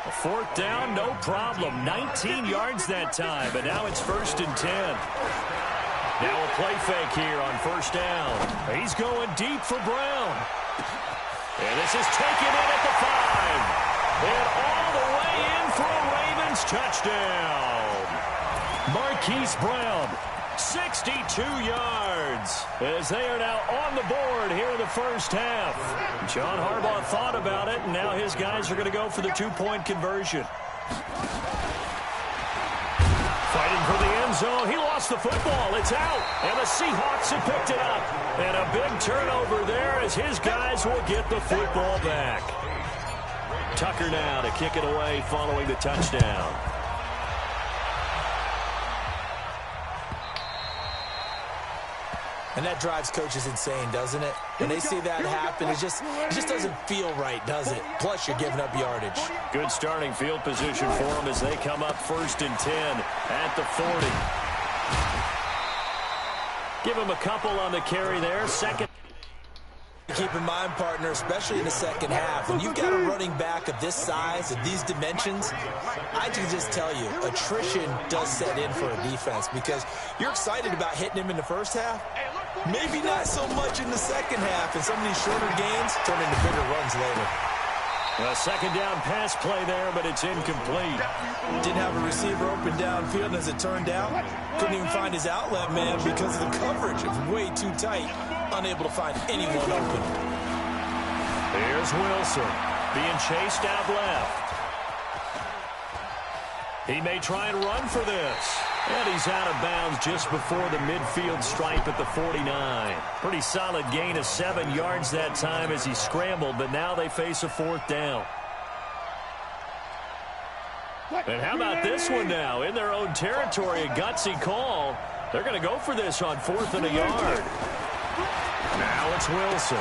A 4th down, no problem. 19 yards that time, but now it's 1st and 10. Now a play fake here on 1st down. He's going deep for Brown. And this is taken in at the 5. And all the way in for a Ravens touchdown. Marquise Brown, 62 yards, as they are now on the board here in the first half. John Harbaugh thought about it, and now his guys are going to go for the 2-point conversion. Fighting for the end zone. He lost the football. It's out. And the Seahawks have picked it up. And a big turnover there as his guys will get the football back. Tucker now to kick it away following the touchdown. And that drives coaches insane, doesn't it? When they see that happen, it just doesn't feel right, does it? Plus, you're giving up yardage. Good starting field position for them as they come up 1st and 10 at the 40. Give them a couple on the carry there. Second. Keep in mind, partner, especially in the second half, when you've got a running back of this size, of these dimensions, I can just tell you, attrition does set in for a defense because you're excited about hitting him in the first half. Maybe not so much in the second half, and some of these shorter gains turn into bigger runs later. A 2nd down pass play there, but it's incomplete. Didn't have a receiver open downfield, and as it turned out, couldn't even find his outlet man because of the coverage. It was way too tight, unable to find anyone open. Here's Wilson being chased out left. He may try and run for this. And he's out of bounds just before the midfield stripe at the 49. Pretty solid gain of 7 yards that time as he scrambled, but now they face a 4th down. And how about this one now? In their own territory, a gutsy call. They're going to go for this on 4th and a yard. Now it's Wilson.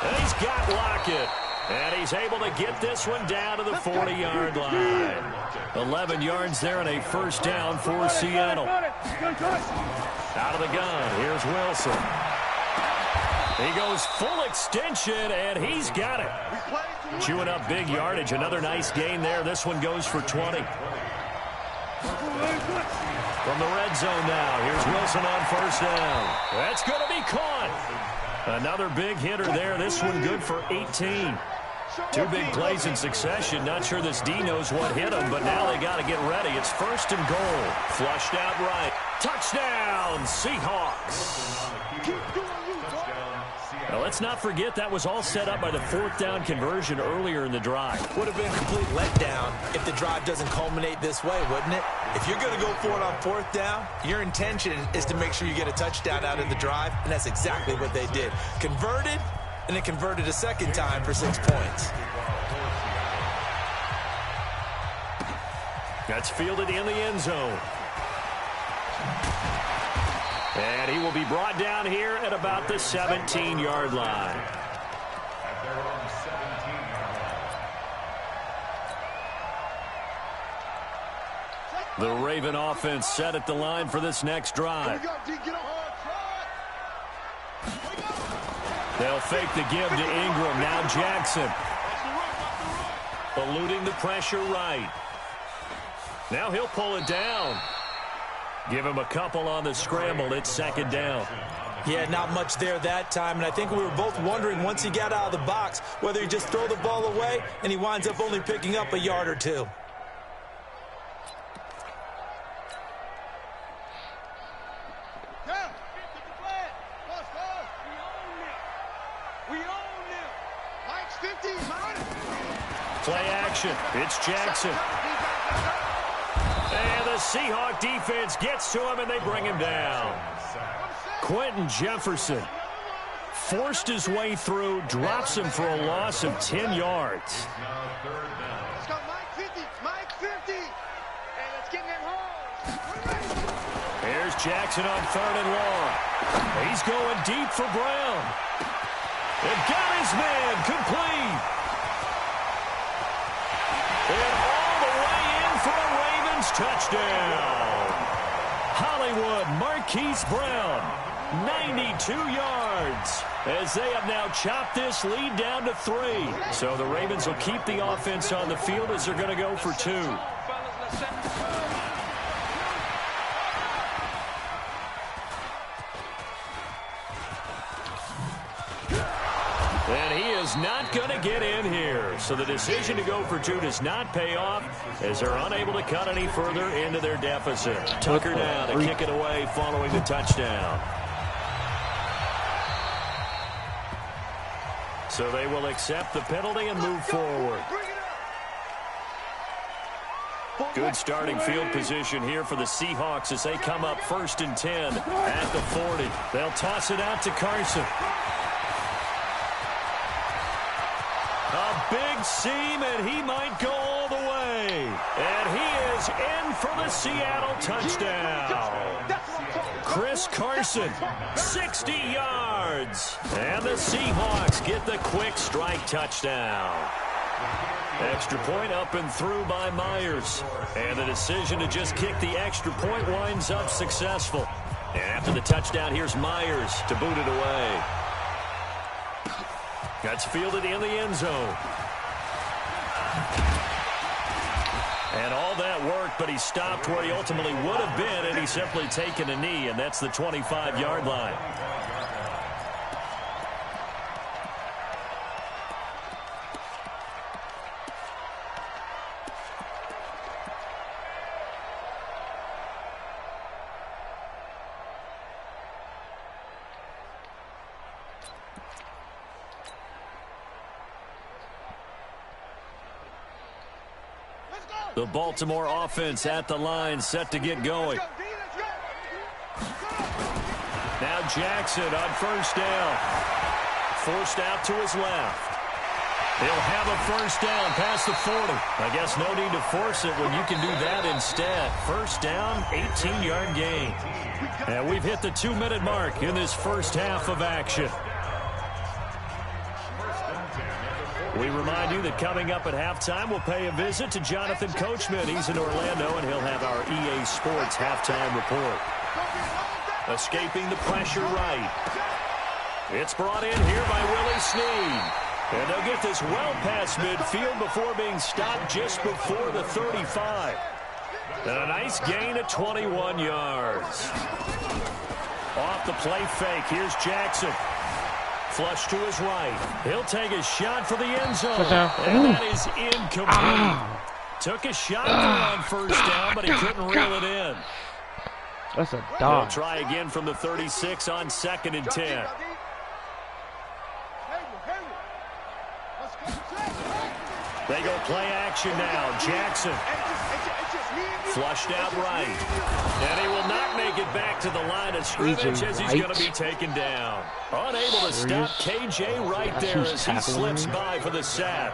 And he's got Lockett. And he's able to get this one down to the 40-yard line. 11 yards there and a first down for Seattle. Out of the gun, here's Wilson. He goes full extension, and he's got it. Chewing up big yardage. Another nice gain there. This one goes for 20. From the red zone now, here's Wilson on first down. That's going to be caught. Another big hitter there. This one good for 18. Two big plays in succession. Not sure this D knows what hit him, but now they got to get ready. It's first and goal. Flushed out right. Touchdown, Seahawks. Now, let's not forget that was all set up by the fourth down conversion earlier in the drive. Would have been a complete letdown if the drive doesn't culminate this way, wouldn't it? If you're going to go for it on fourth down, your intention is to make sure you get a touchdown out of the drive, and that's exactly what they did. Converted, and it converted a second time for 6 points. That's fielded in the end zone. And he will be brought down here at about the 17-yard line. The Raven offense set at the line for this next drive. They'll fake the give to Ingram. Now Jackson. Eluding the pressure right. Now he'll pull it down. Give him a couple on the scramble. It's second down. Yeah, not much there that time, and I think we were both wondering once he got out of the box whether he just throw the ball away and he winds up only picking up a yard or two. Play action. It's Jackson. And the Seahawk defense gets to him, and they bring him down. Quentin Jefferson forced his way through, drops him for a loss of 10 yards. Let's go, Mike 50. Mike 50. And let's get them home. Here's Jackson on third and long. He's going deep for Brown. And got his man complete. And all the way in for a Ravens touchdown. Hollywood Marquise Brown, 92 yards, as they have now chopped this lead down to 3. So the Ravens will keep the offense on the field as they're going to go for 2. And he is not going to get in here. So the decision to go for 2 does not pay off as they're unable to cut any further into their deficit. Tucker down to kick it away following the touchdown. So they will accept the penalty and move forward. Good starting field position here for the Seahawks as they come up first and 10 at the 40. They'll toss it out to Carson. A big seam, and he might go all the way. And he is in for the Seattle touchdown. Chris Carson, 60 yards. And the Seahawks get the quick strike touchdown. Extra point up and through by Myers. And the decision to just kick the extra point winds up successful. And after the touchdown, here's Myers to boot it away. That's fielded in the end zone. And all that worked, but he stopped where he ultimately would have been, and he's simply taken a knee, and that's the 25-yard line. The Baltimore offense at the line, set to get going. Now Jackson on first down. Forced out to his left. He'll have a first down past the 40. I guess no need to force it when you can do that instead. First down, 18-yard gain. And we've hit the 2-minute mark in this first half of action. We remind you that coming up at halftime, we'll pay a visit to Jonathan Coachman. He's in Orlando, and he'll have our EA Sports halftime report. Escaping the pressure right. It's brought in here by Willie Snead. And they'll get this well past midfield before being stopped just before the 35. And a nice gain of 21 yards. Off the play fake, here's Jackson. Flush to his right. He'll take a shot for the end zone. And that is incomplete. Took a shot on first down, but he couldn't reel it in. That's a dog. He'll try again from the 36 on 2nd and 10. They go play action now. Jackson. Flushed out right. And he will not make it back to the line of scrimmage as he's going to be taken down. Unable to stop KJ right there as he slips by for the sack.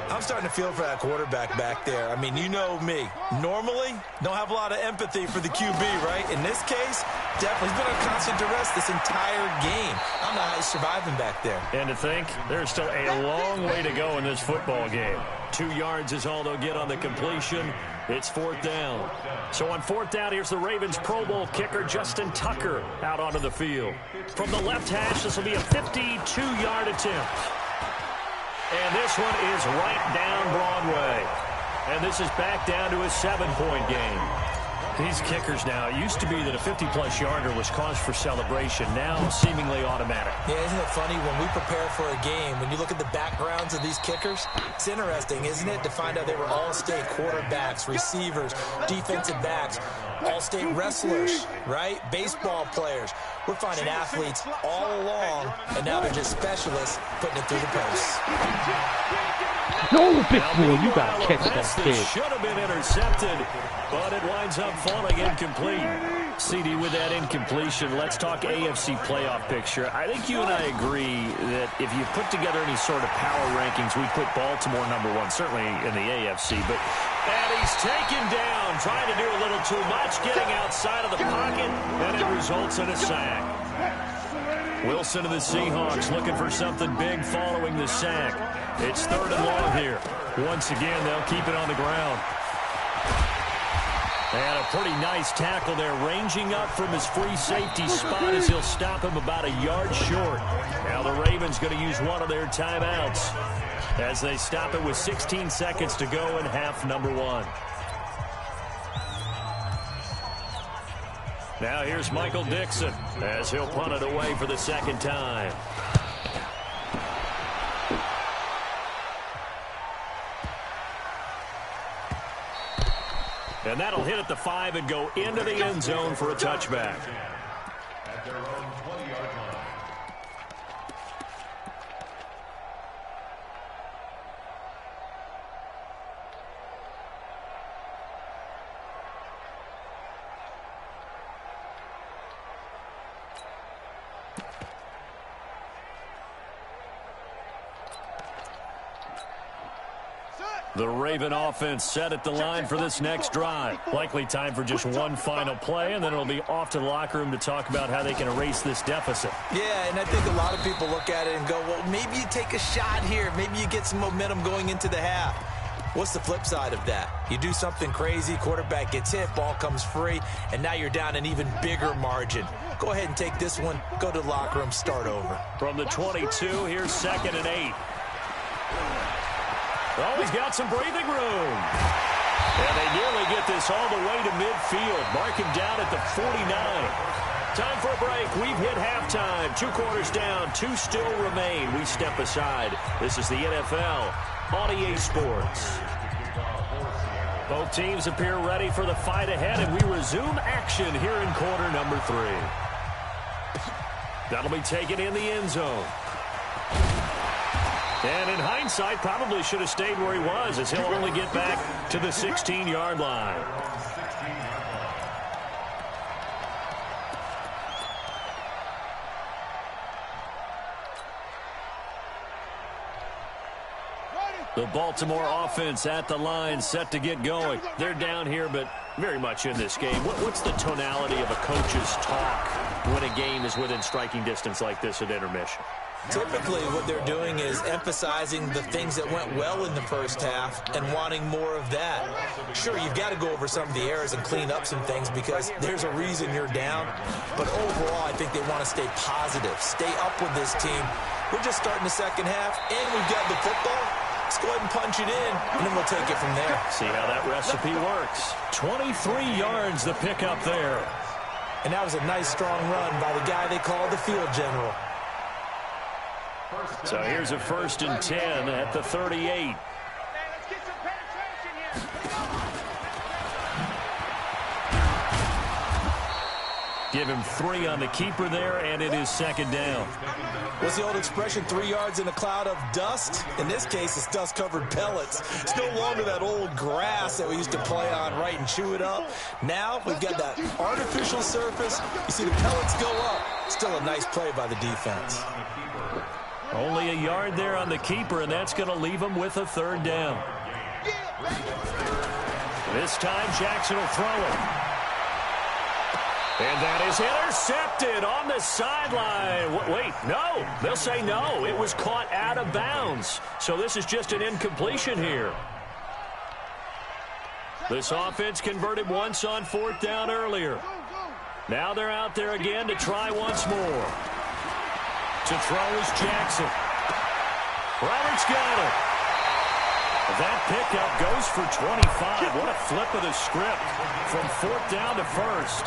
I'm starting to feel for that quarterback back there. I mean, you know me. Normally, don't have a lot of empathy for the QB, right? In this case, definitely he's been on constant duress this entire game. I don't know how he's surviving back there. And to think, there's still a long way to go in this football game. 2 yards is all they'll get on the completion. It's 4th down. So on 4th down, here's the Ravens Pro Bowl kicker Justin Tucker out onto the field. From the left hash, this will be a 52-yard attempt. And this one is right down Broadway. And this is back down to a 7-point game. These kickers now, it used to be that a 50-plus yarder was cause for celebration. Now seemingly automatic. Yeah, isn't it funny when we prepare for a game, when you look at the backgrounds of these kickers, it's interesting, isn't it, to find out they were all-state quarterbacks, receivers, defensive backs, all-state wrestlers, right? Baseball players. We're finding athletes all along, and now they're just specialists putting it through the posts. No, big boy, you got to catch that kid. Should have been intercepted, but it winds up falling incomplete. CD, with that incompletion, let's talk AFC playoff picture. I think you and I agree that if you put together any sort of power rankings, we put Baltimore #1, certainly in the AFC. And he's taken down, trying to do a little too much, getting outside of the pocket, and it results in a sack. Wilson of the Seahawks looking for something big following the sack. It's 3rd and long here. Once again, they'll keep it on the ground. And a pretty nice tackle there, ranging up from his free safety spot as he'll stop him about a yard short. Now the Ravens going to use one of their timeouts as they stop it with 16 seconds to go in half number 1. Now here's Michael Dixon as he'll punt it away for the 2nd time. And that'll hit at the 5 and go into the end zone for a touchback. At their own 20-yard line. The Raven offense set at the line for this next drive. Likely time for just one final play, and then it'll be off to the locker room to talk about how they can erase this deficit. Yeah, and I think a lot of people look at it and go, well, maybe you take a shot here. Maybe you get some momentum going into the half. What's the flip side of that? You do something crazy, quarterback gets hit, ball comes free, and now you're down an even bigger margin. Go ahead and take this one, go to the locker room, start over. From the 22, here's 2nd and 8. Oh, he's got some breathing room. And they nearly get this all the way to midfield. Mark him down at the 49. Time for a break. We've hit halftime. 2 quarters down. 2 still remain. We step aside. This is the NFL on EA Sports. Both teams appear ready for the fight ahead, and we resume action here in quarter number 3. That'll be taken in the end zone. And in hindsight, probably should have stayed where he was, as he'll only get back to the 16-yard line. The Baltimore offense at the line, set to get going. They're down here, but very much in this game. What's the tonality of a coach's talk when a game is within striking distance like this at intermission? Typically, what they're doing is emphasizing the things that went well in the first half and wanting more of that. Sure, you've got to go over some of the errors and clean up some things because there's a reason you're down. But overall, I think they want to stay positive, stay up with this team. We're just starting the second half, and we've got the football. Let's go ahead and punch it in, and then we'll take it from there. See how that recipe works. 23 yards the pickup there. And that was a nice, strong run by the guy they called the field general. So here's a 1st and 10 at the 38. Let's get some penetration here. Give him 3 on the keeper there, and it is 2nd down. What's the old expression, 3 yards in a cloud of dust? In this case, it's dust-covered pellets. It's no longer that old grass that we used to play on, right, and chew it up. Now we've got that artificial surface. You see the pellets go up. Still a nice play by the defense. Only a yard there on the keeper, and that's going to leave him with a 3rd down. This time, Jackson will throw it. And that is intercepted on the sideline. Wait, no. They'll say no. It was caught out of bounds. So this is just an incompletion here. This offense converted once on 4th down earlier. Now they're out there again to try once more. To throw is Jackson. Roberts got it. That pickup goes for 25. What a flip of the script from 4th down to 1st.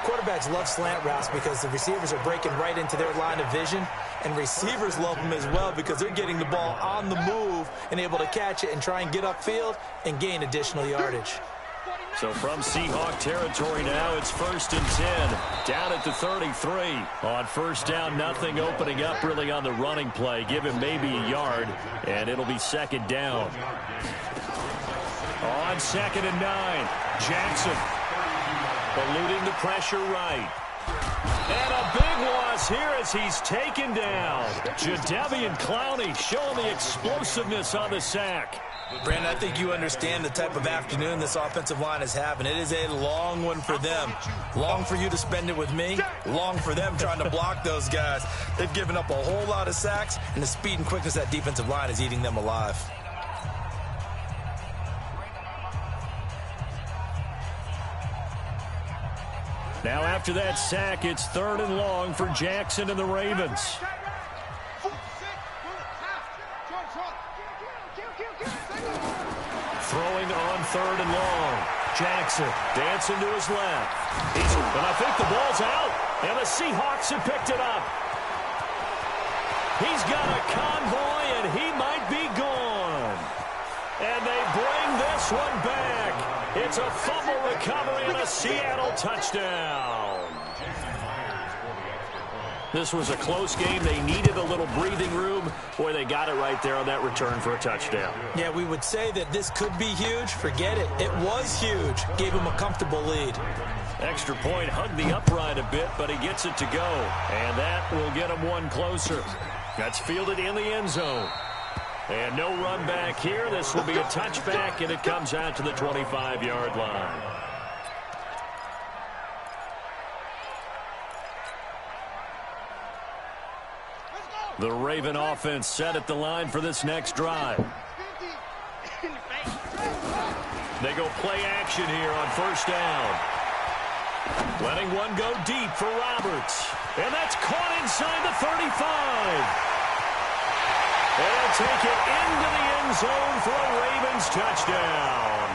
Quarterbacks love slant routes because the receivers are breaking right into their line of vision, and receivers love them as well because they're getting the ball on the move and able to catch it and try and get upfield and gain additional yardage. So from Seahawk territory now, it's 1st and 10. Down at the 33. On 1st down, nothing opening up really on the running play. Give him maybe a yard, and it'll be 2nd down. On 2nd and 9, Jackson eluding the pressure right. And a big loss here as he's taken down. Jadeveon Clowney showing the explosiveness on the sack. Brandon, I think you understand the type of afternoon this offensive line is having. It is a long one for them. Long for you to spend it with me. Long for them trying to block those guys. They've given up a whole lot of sacks, and the speed and quickness of that defensive line is eating them alive. Now after that sack, it's 3rd and long for Jackson and the Ravens. Throwing on 3rd and long. Jackson dancing to his left. And I think the ball's out. And the Seahawks have picked it up. He's got a convoy, and he might be gone. And they bring this one back. It's a fumble recovery and a Seattle touchdown. This was a close game. They needed a little breathing room. Boy, they got it right there on that return for a touchdown. Yeah, we would say that this could be huge. Forget it. It was huge. Gave him a comfortable lead. Extra point, hugged the upright a bit, but he gets it to go. And that will get him one closer. That's fielded in the end zone. And no run back here. This will be a touchback, and it comes out to the 25-yard line. The Raven offense set at the line for this next drive. They go play action here on 1st down. Letting one go deep for Roberts. And that's caught inside the 35. And they'll take it into the end zone for a Ravens touchdown.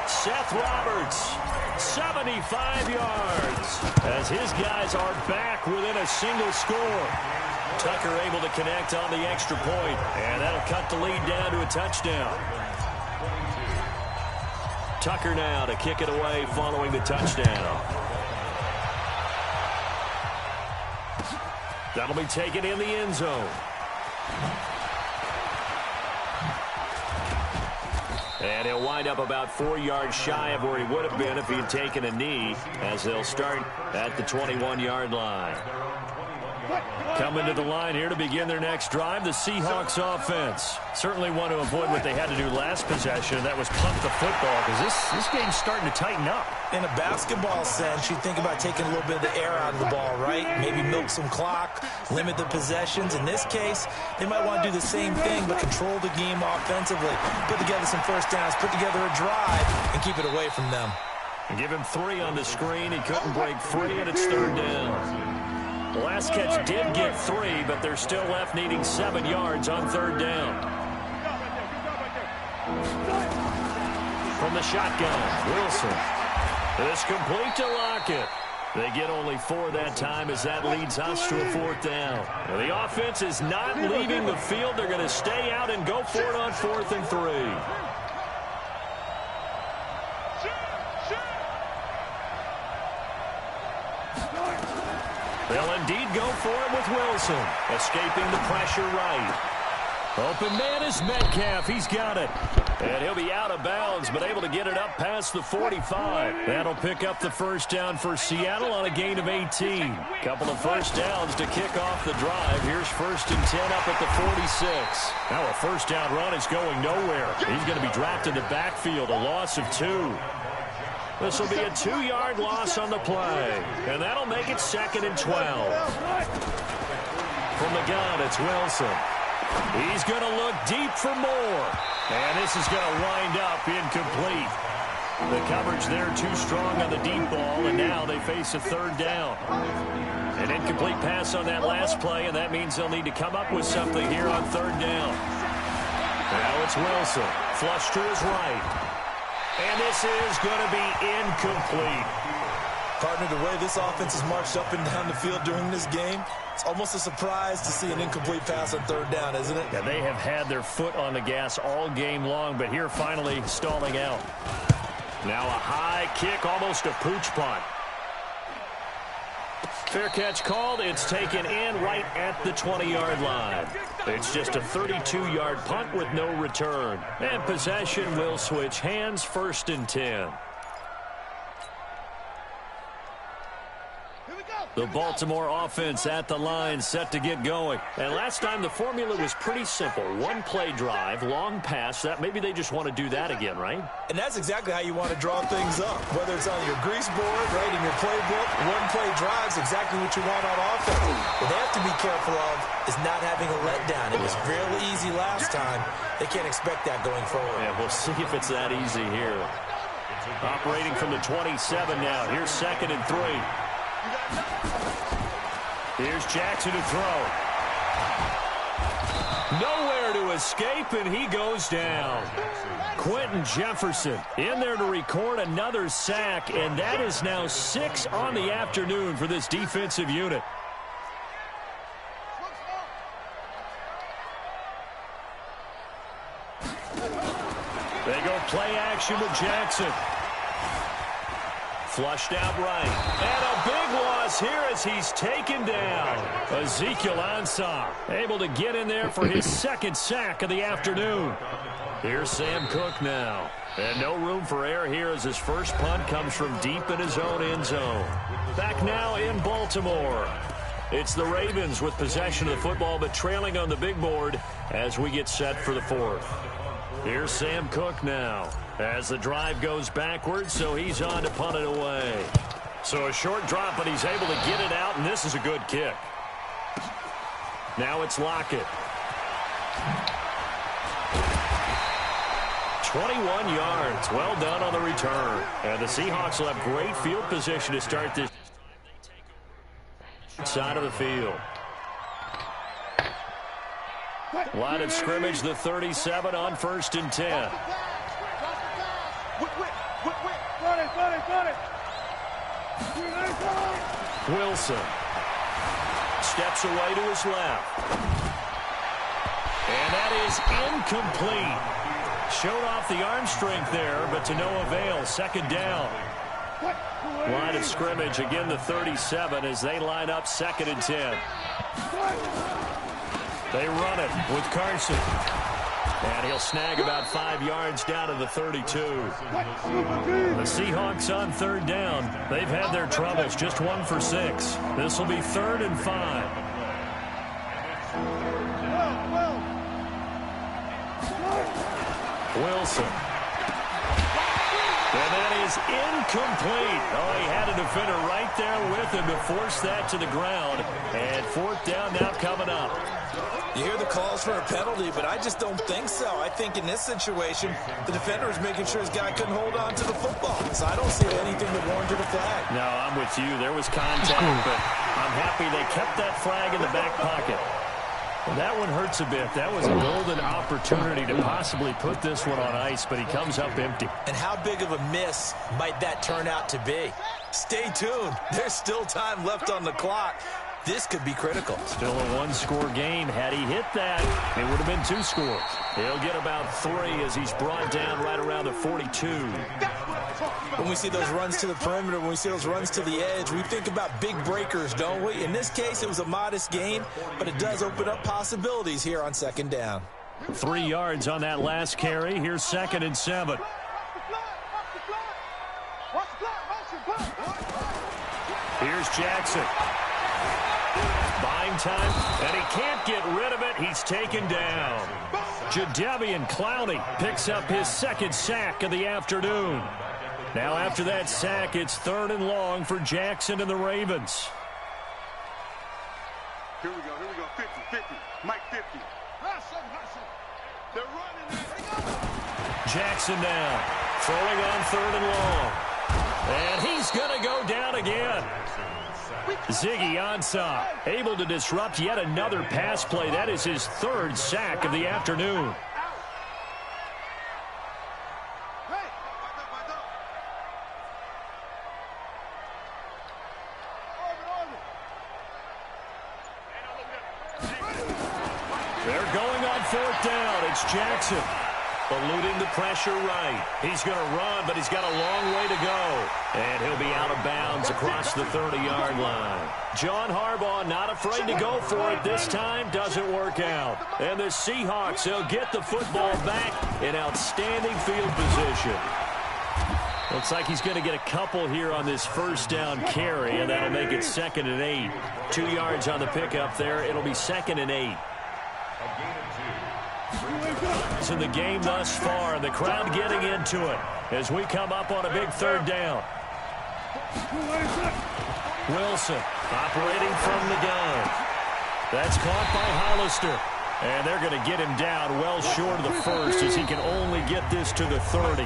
Seth Roberts, 75 yards, as his guys are back within a single score. Tucker able to connect on the extra point, and that'll cut the lead down to a touchdown. Tucker now to kick it away following the touchdown. That'll be taken in the end zone. And he'll wind up about 4 yards shy of where he would have been if he had taken a knee, as they'll start at the 21-yard line. Coming to the line here to begin their next drive, the Seahawks offense. Certainly want to avoid what they had to do last possession. That was punt the football, because this game's starting to tighten up. In a basketball sense, you think about taking a little bit of the air out of the ball, right? Maybe milk some clock, limit the possessions. In this case, they might want to do the same thing, but control the game offensively. Put together some first downs, put together a drive, and keep it away from them. Give him 3 on the screen. He couldn't break free, and it's 3rd down. The last catch did get 3, but they're still left needing 7 yards on 3rd down. From the shotgun, Wilson. It's complete to Lockett. They get only 4 that time as that leads us to a 4th down. Well, the offense is not leaving the field. They're going to stay out and go for it on 4th and 3. They'll indeed go for it with Wilson. Escaping the pressure right. Open man is Metcalf. He's got it. And he'll be out of bounds, but able to get it up past the 45. That'll pick up the first down for Seattle on a gain of 18. Couple of first downs to kick off the drive. Here's 1st and 10 up at the 46. Now a first down run is going nowhere. He's going to be dropped in the backfield, a loss of 2. This will be a 2-yard loss on the play. And that'll make it 2nd and 12. From the gun, it's Wilson. He's going to look deep for more. And this is going to wind up incomplete. The coverage there too strong on the deep ball, and now they face a 3rd down. An incomplete pass on that last play, and that means they'll need to come up with something here on 3rd down. Now it's Wilson. Flush to his right. And this is going to be incomplete. Partner, the way this offense has marched up and down the field during this game, it's almost a surprise to see an incomplete pass on 3rd down, isn't it? Yeah, they have had their foot on the gas all game long, but here finally stalling out. Now a high kick, almost a pooch punt. Fair catch called. It's taken in right at the 20-yard line. It's just a 32-yard punt with no return. And possession will switch hands, 1st and 10. The Baltimore offense at the line, set to get going. And last time the formula was pretty simple. 1-play drive, long pass. That maybe they just want to do that again, right? And that's exactly how you want to draw things up. Whether it's on your grease board, right, in your playbook, 1-play drive is exactly what you want on offense. What they have to be careful of is not having a letdown. It was real easy last time. They can't expect that going forward. Yeah, we'll see if it's that easy here. Operating from the 27 now. Here's 2nd and 3. Here's Jackson to throw. Nowhere to escape, and he goes down. Quentin Jefferson in there to record another sack, and that is now 6 on the afternoon for this defensive unit. They go play action with Jackson. Flushed out right. And a big loss here as he's taken down. Ezekiel Ansah able to get in there for his 2nd sack of the afternoon. Here's Sam Cook now. And no room for error here as his first punt comes from deep in his own end zone. Back now in Baltimore. It's the Ravens with possession of the football, but trailing on the big board as we get set for the 4th. Here's Sam Cook now as the drive goes backwards, so he's on to punt it away. So a short drop, but he's able to get it out, and this is a good kick. Now it's Lockett. 21 yards. Well done on the return. And the Seahawks will have great field position to start this side of the field. Line of scrimmage, the 37 on 1st and 10. Wilson steps away to his left. And that is incomplete. Showed off the arm strength there, but to no avail. 2nd down. Line of scrimmage, again the 37 as they line up 2nd and 10. They run it with Carson. And he'll snag about 5 yards down to the 32. The Seahawks on 3rd down. They've had their troubles, just 1 for 6. This will be 3rd and 5. Wilson. And that is incomplete. Oh, he had a defender right there with him to force that to the ground. And fourth down now coming up. You hear the calls for a penalty, but I just don't think so. I think in this situation, the defender is making sure his guy couldn't hold on to the football. So I don't see anything that warranted a flag. No, I'm with you. There was contact, but I'm happy they kept that flag in the back pocket. Well, that one hurts a bit. That was a golden opportunity to possibly put this one on ice, but he comes up empty. And how big of a miss might that turn out to be? Stay tuned. There's still time left on the clock. This could be critical. Still a one-score game. Had he hit that, it would have been 2 scores. He'll get about 3 as he's brought down right around the 42. When we see those runs to the perimeter, when we see those runs to the edge, we think about big breakers, don't we? In this case, it was a modest gain, but it does open up possibilities here on second down. 3 yards on that last carry. Here's 2nd and 7. Here's Jackson. Buying time, and he can't get rid of it. He's taken down. Jadeveon Clowney picks up his 2nd sack of the afternoon. Now after that sack, it's 3rd and long for Jackson and the Ravens. Here we go, 50, 50, Mike 50. They're running there. Jackson now, throwing on 3rd and long. And he's going to go down again. Ziggy Ansah able to disrupt yet another pass play. That is his 3rd sack of the afternoon. They're going on 4th down. It's Jackson. Eluding the pressure right. He's going to run, but he's got a long way to go. And he'll be out of bounds across the 30-yard line. John Harbaugh not afraid to go for it this time. Doesn't work out. And the Seahawks, they'll get the football back in outstanding field position. Looks like he's going to get a couple here on this 1st down carry, and that'll make it 2nd and 8. 2 yards on the pickup there. It'll be 2nd and 8. It's in the game thus far, and the crowd getting into it as we come up on a big 3rd down. Wilson operating from the gun. That's caught by Hollister, and they're going to get him down well short of the 1st as he can only get this to the 30.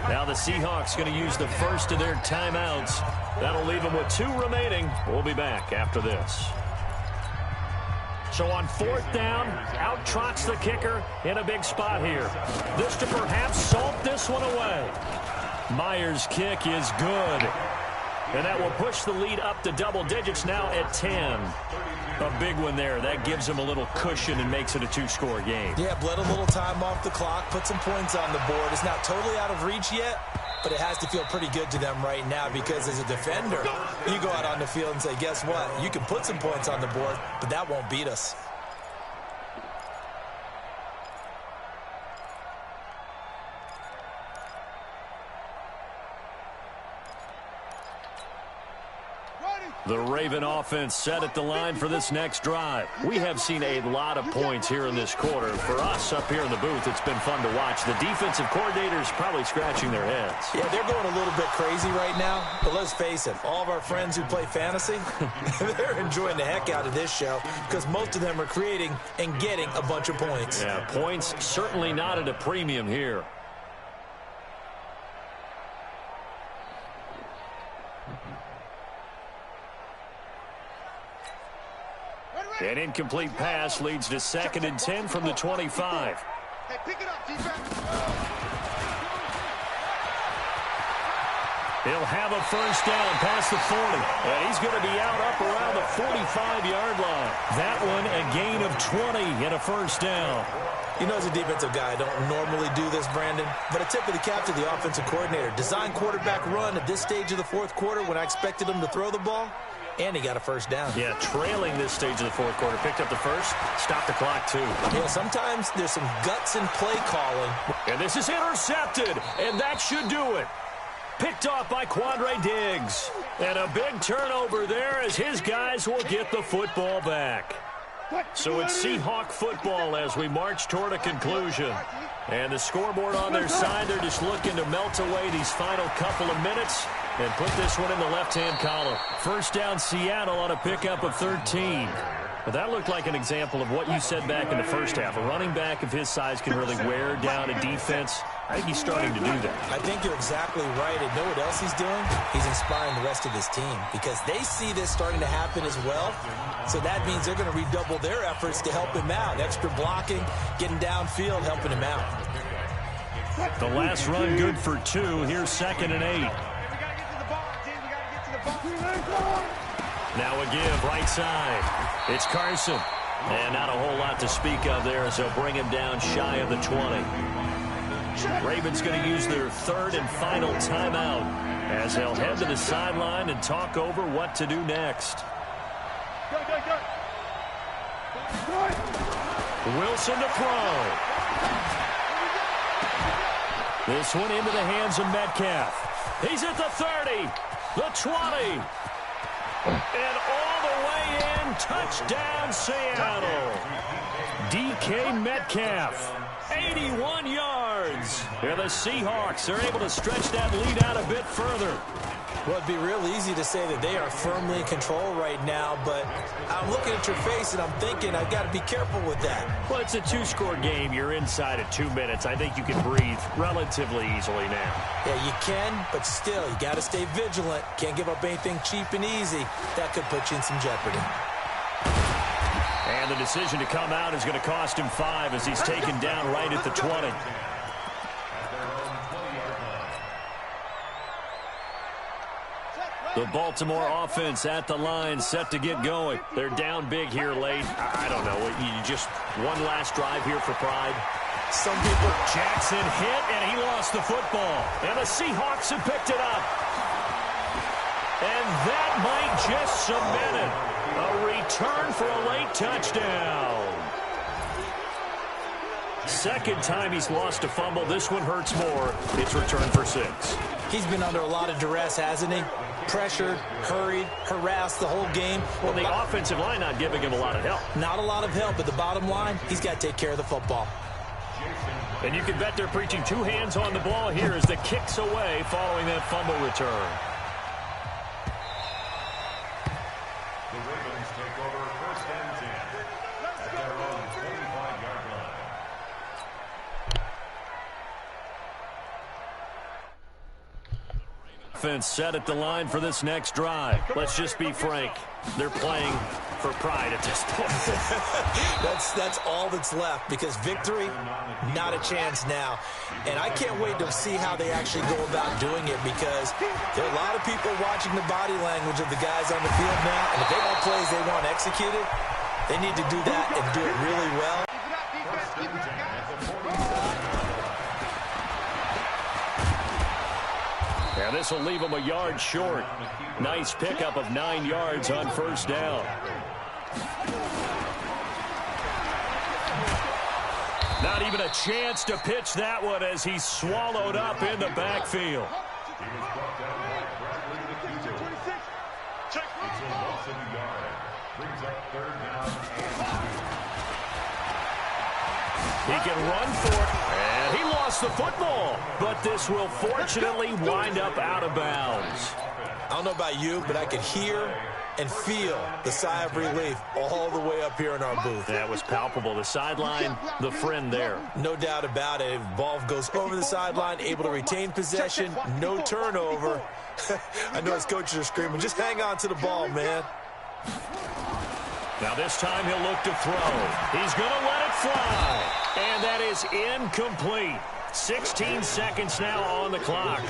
Now the Seahawks going to use the 1st of their timeouts. That'll leave them with 2 remaining. We'll be back after this. So on 4th down, out trots the kicker in a big spot here. This to perhaps salt this one away. Myers' kick is good. And that will push the lead up to double digits now at 10. A big one there. That gives them a little cushion and makes it a 2-score game. Yeah, bled a little time off the clock, put some points on the board. It's not totally out of reach yet, but it has to feel pretty good to them right now because as a defender, you go out on the field and say, guess what? You can put some points on the board, but that won't beat us. The Raven offense set at the line for this next drive. We have seen a lot of points here in this quarter. For us up here in the booth, it's been fun to watch. The defensive coordinators probably scratching their heads. Yeah, they're going a little bit crazy right now. But let's face it, all of our friends who play fantasy, they're enjoying the heck out of this show because most of them are creating and getting a bunch of points. Yeah, points certainly not at a premium here. An incomplete pass leads to 2nd and 10 from the 25. Hey, pick it up, defense. He'll have a 1st down past the 40. And he's going to be out up around the 45-yard line. That one a gain of 20 and a 1st down. You know, as a defensive guy, I don't normally do this, Brandon, but a tip of the cap to the offensive coordinator. Design quarterback run at this stage of the 4th quarter when I expected him to throw the ball. And he got a 1st down. Yeah, trailing this stage of the 4th quarter. Picked up the 1st, stopped the clock, too. Yeah, sometimes there's some guts in play calling. And this is intercepted, and that should do it. Picked off by Quandre Diggs. And a big turnover there as his guys will get the football back. So it's Seahawk football as we march toward a conclusion. And the scoreboard on their side, they're just looking to melt away these final couple of minutes and put this one in the left-hand column. First down, Seattle on a pickup of 13. But that looked like an example of what you said back in the first half. A running back of his size can really wear down a defense. I think he's starting to do that. I think you're exactly right. And know what else he's doing? He's inspiring the rest of his team because they see this starting to happen as well. So that means they're going to redouble their efforts to help him out. Extra blocking, getting downfield, helping him out. The last run good for 2. Here's 2nd and 8. Now a give, right side. It's Carson. And not a whole lot to speak of there as they'll bring him down shy of the 20. Ravens going to use their 3rd and final timeout as they'll head to the sideline and talk over what to do next. Wilson to throw. This one into the hands of Metcalf. He's at the 30, the 20. And all the way in, touchdown Seattle. DK Metcalf, 81 yards. And the Seahawks are able to stretch that lead out a bit further. Well, it'd be real easy to say that they are firmly in control right now, but I'm looking at your face and I'm thinking I've got to be careful with that. Well, it's a 2-score game. You're inside at 2 minutes. I think you can breathe relatively easily now. Yeah, you can, but still, you got to stay vigilant. Can't give up anything cheap and easy. That could put you in some jeopardy. And the decision to come out is going to cost him 5 as he's taken down right at the 20. The Baltimore offense at the line, set to get going. They're down big here late. I don't know. You just one last drive here for pride. Some people. Jackson hit, and he lost the football. And the Seahawks have picked it up. And that might just cement it. A return for a late touchdown. Second time he's lost a fumble. This one hurts more. It's returned for 6. He's been under a lot of duress, hasn't he? Pressured, hurried, harassed the whole game. Well, the offensive line not giving him a lot of help. Not a lot of help, but the bottom line, he's got to take care of the football. And you can bet they're preaching 2 hands on the ball here as the kick's away following that fumble return. The Ravens take over 1st and 10 at their own 25-yard line. Offense set at the line for this next drive. Let's just be frank. They're playing for pride at this point. That's all that's left because victory, not a chance now. And I can't wait to see how they actually go about doing it because there are a lot of people watching the body language of the guys on the field now. And if they got plays they want executed, they need to do that and do it really well. And this will leave him a yard short. Nice pickup of 9 yards on 1st down. Not even a chance to pitch that one as he's swallowed up in the backfield. He was brought down by Bradley the Cujo. It's a loss of a yard. Brings up 3rd down and 2. He can run for it. And he lost the football. But this will fortunately wind up out of bounds. I don't know about you, but I could hear and feel the sigh of relief all the way up here in our booth. That was palpable. The sideline, the friend there. No doubt about it. Ball goes over the sideline, able to retain possession, no turnover. I know his coaches are screaming, just hang on to the ball, man. Now this time he'll look to throw. He's going to let it fly. And that is incomplete. 16 seconds now on the clock.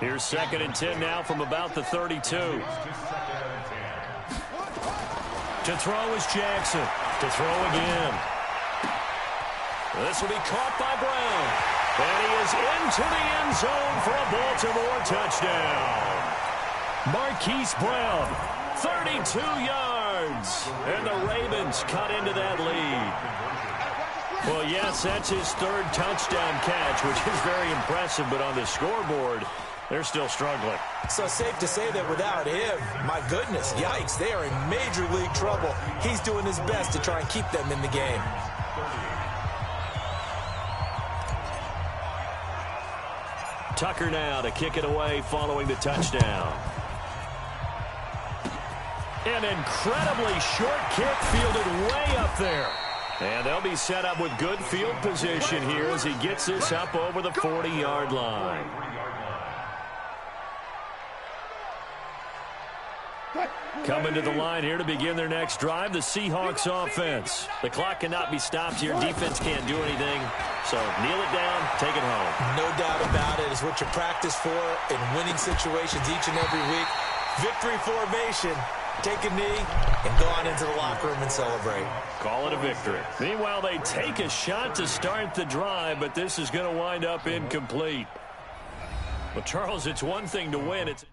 Here's 2nd and 10 now from about the 32. To throw is Jackson. To throw again. This will be caught by Brown. And he is into the end zone for a Baltimore touchdown. Marquise Brown, 32 yards. And the Ravens cut into that lead. Well, yes, that's his 3rd touchdown catch, which is very impressive. But on the scoreboard, They're still struggling. So safe to say that without him, my goodness, yikes, they are in major league trouble. He's doing his best to try and keep them in the game. Tucker now to kick it away following the touchdown. An incredibly short kick fielded way up there. And they'll be set up with good field position here as he gets this up over the 40-yard line. Coming to the line here to begin their next drive, the Seahawks offense. The clock cannot be stopped here. Defense can't do anything. So kneel it down, take it home. No doubt about it. It's what you practice for in winning situations each and every week. Victory formation. Take a knee and go on into the locker room and celebrate. Call it a victory. Meanwhile, they take a shot to start the drive, but this is going to wind up incomplete. Well, Charles, it's one thing to win. It's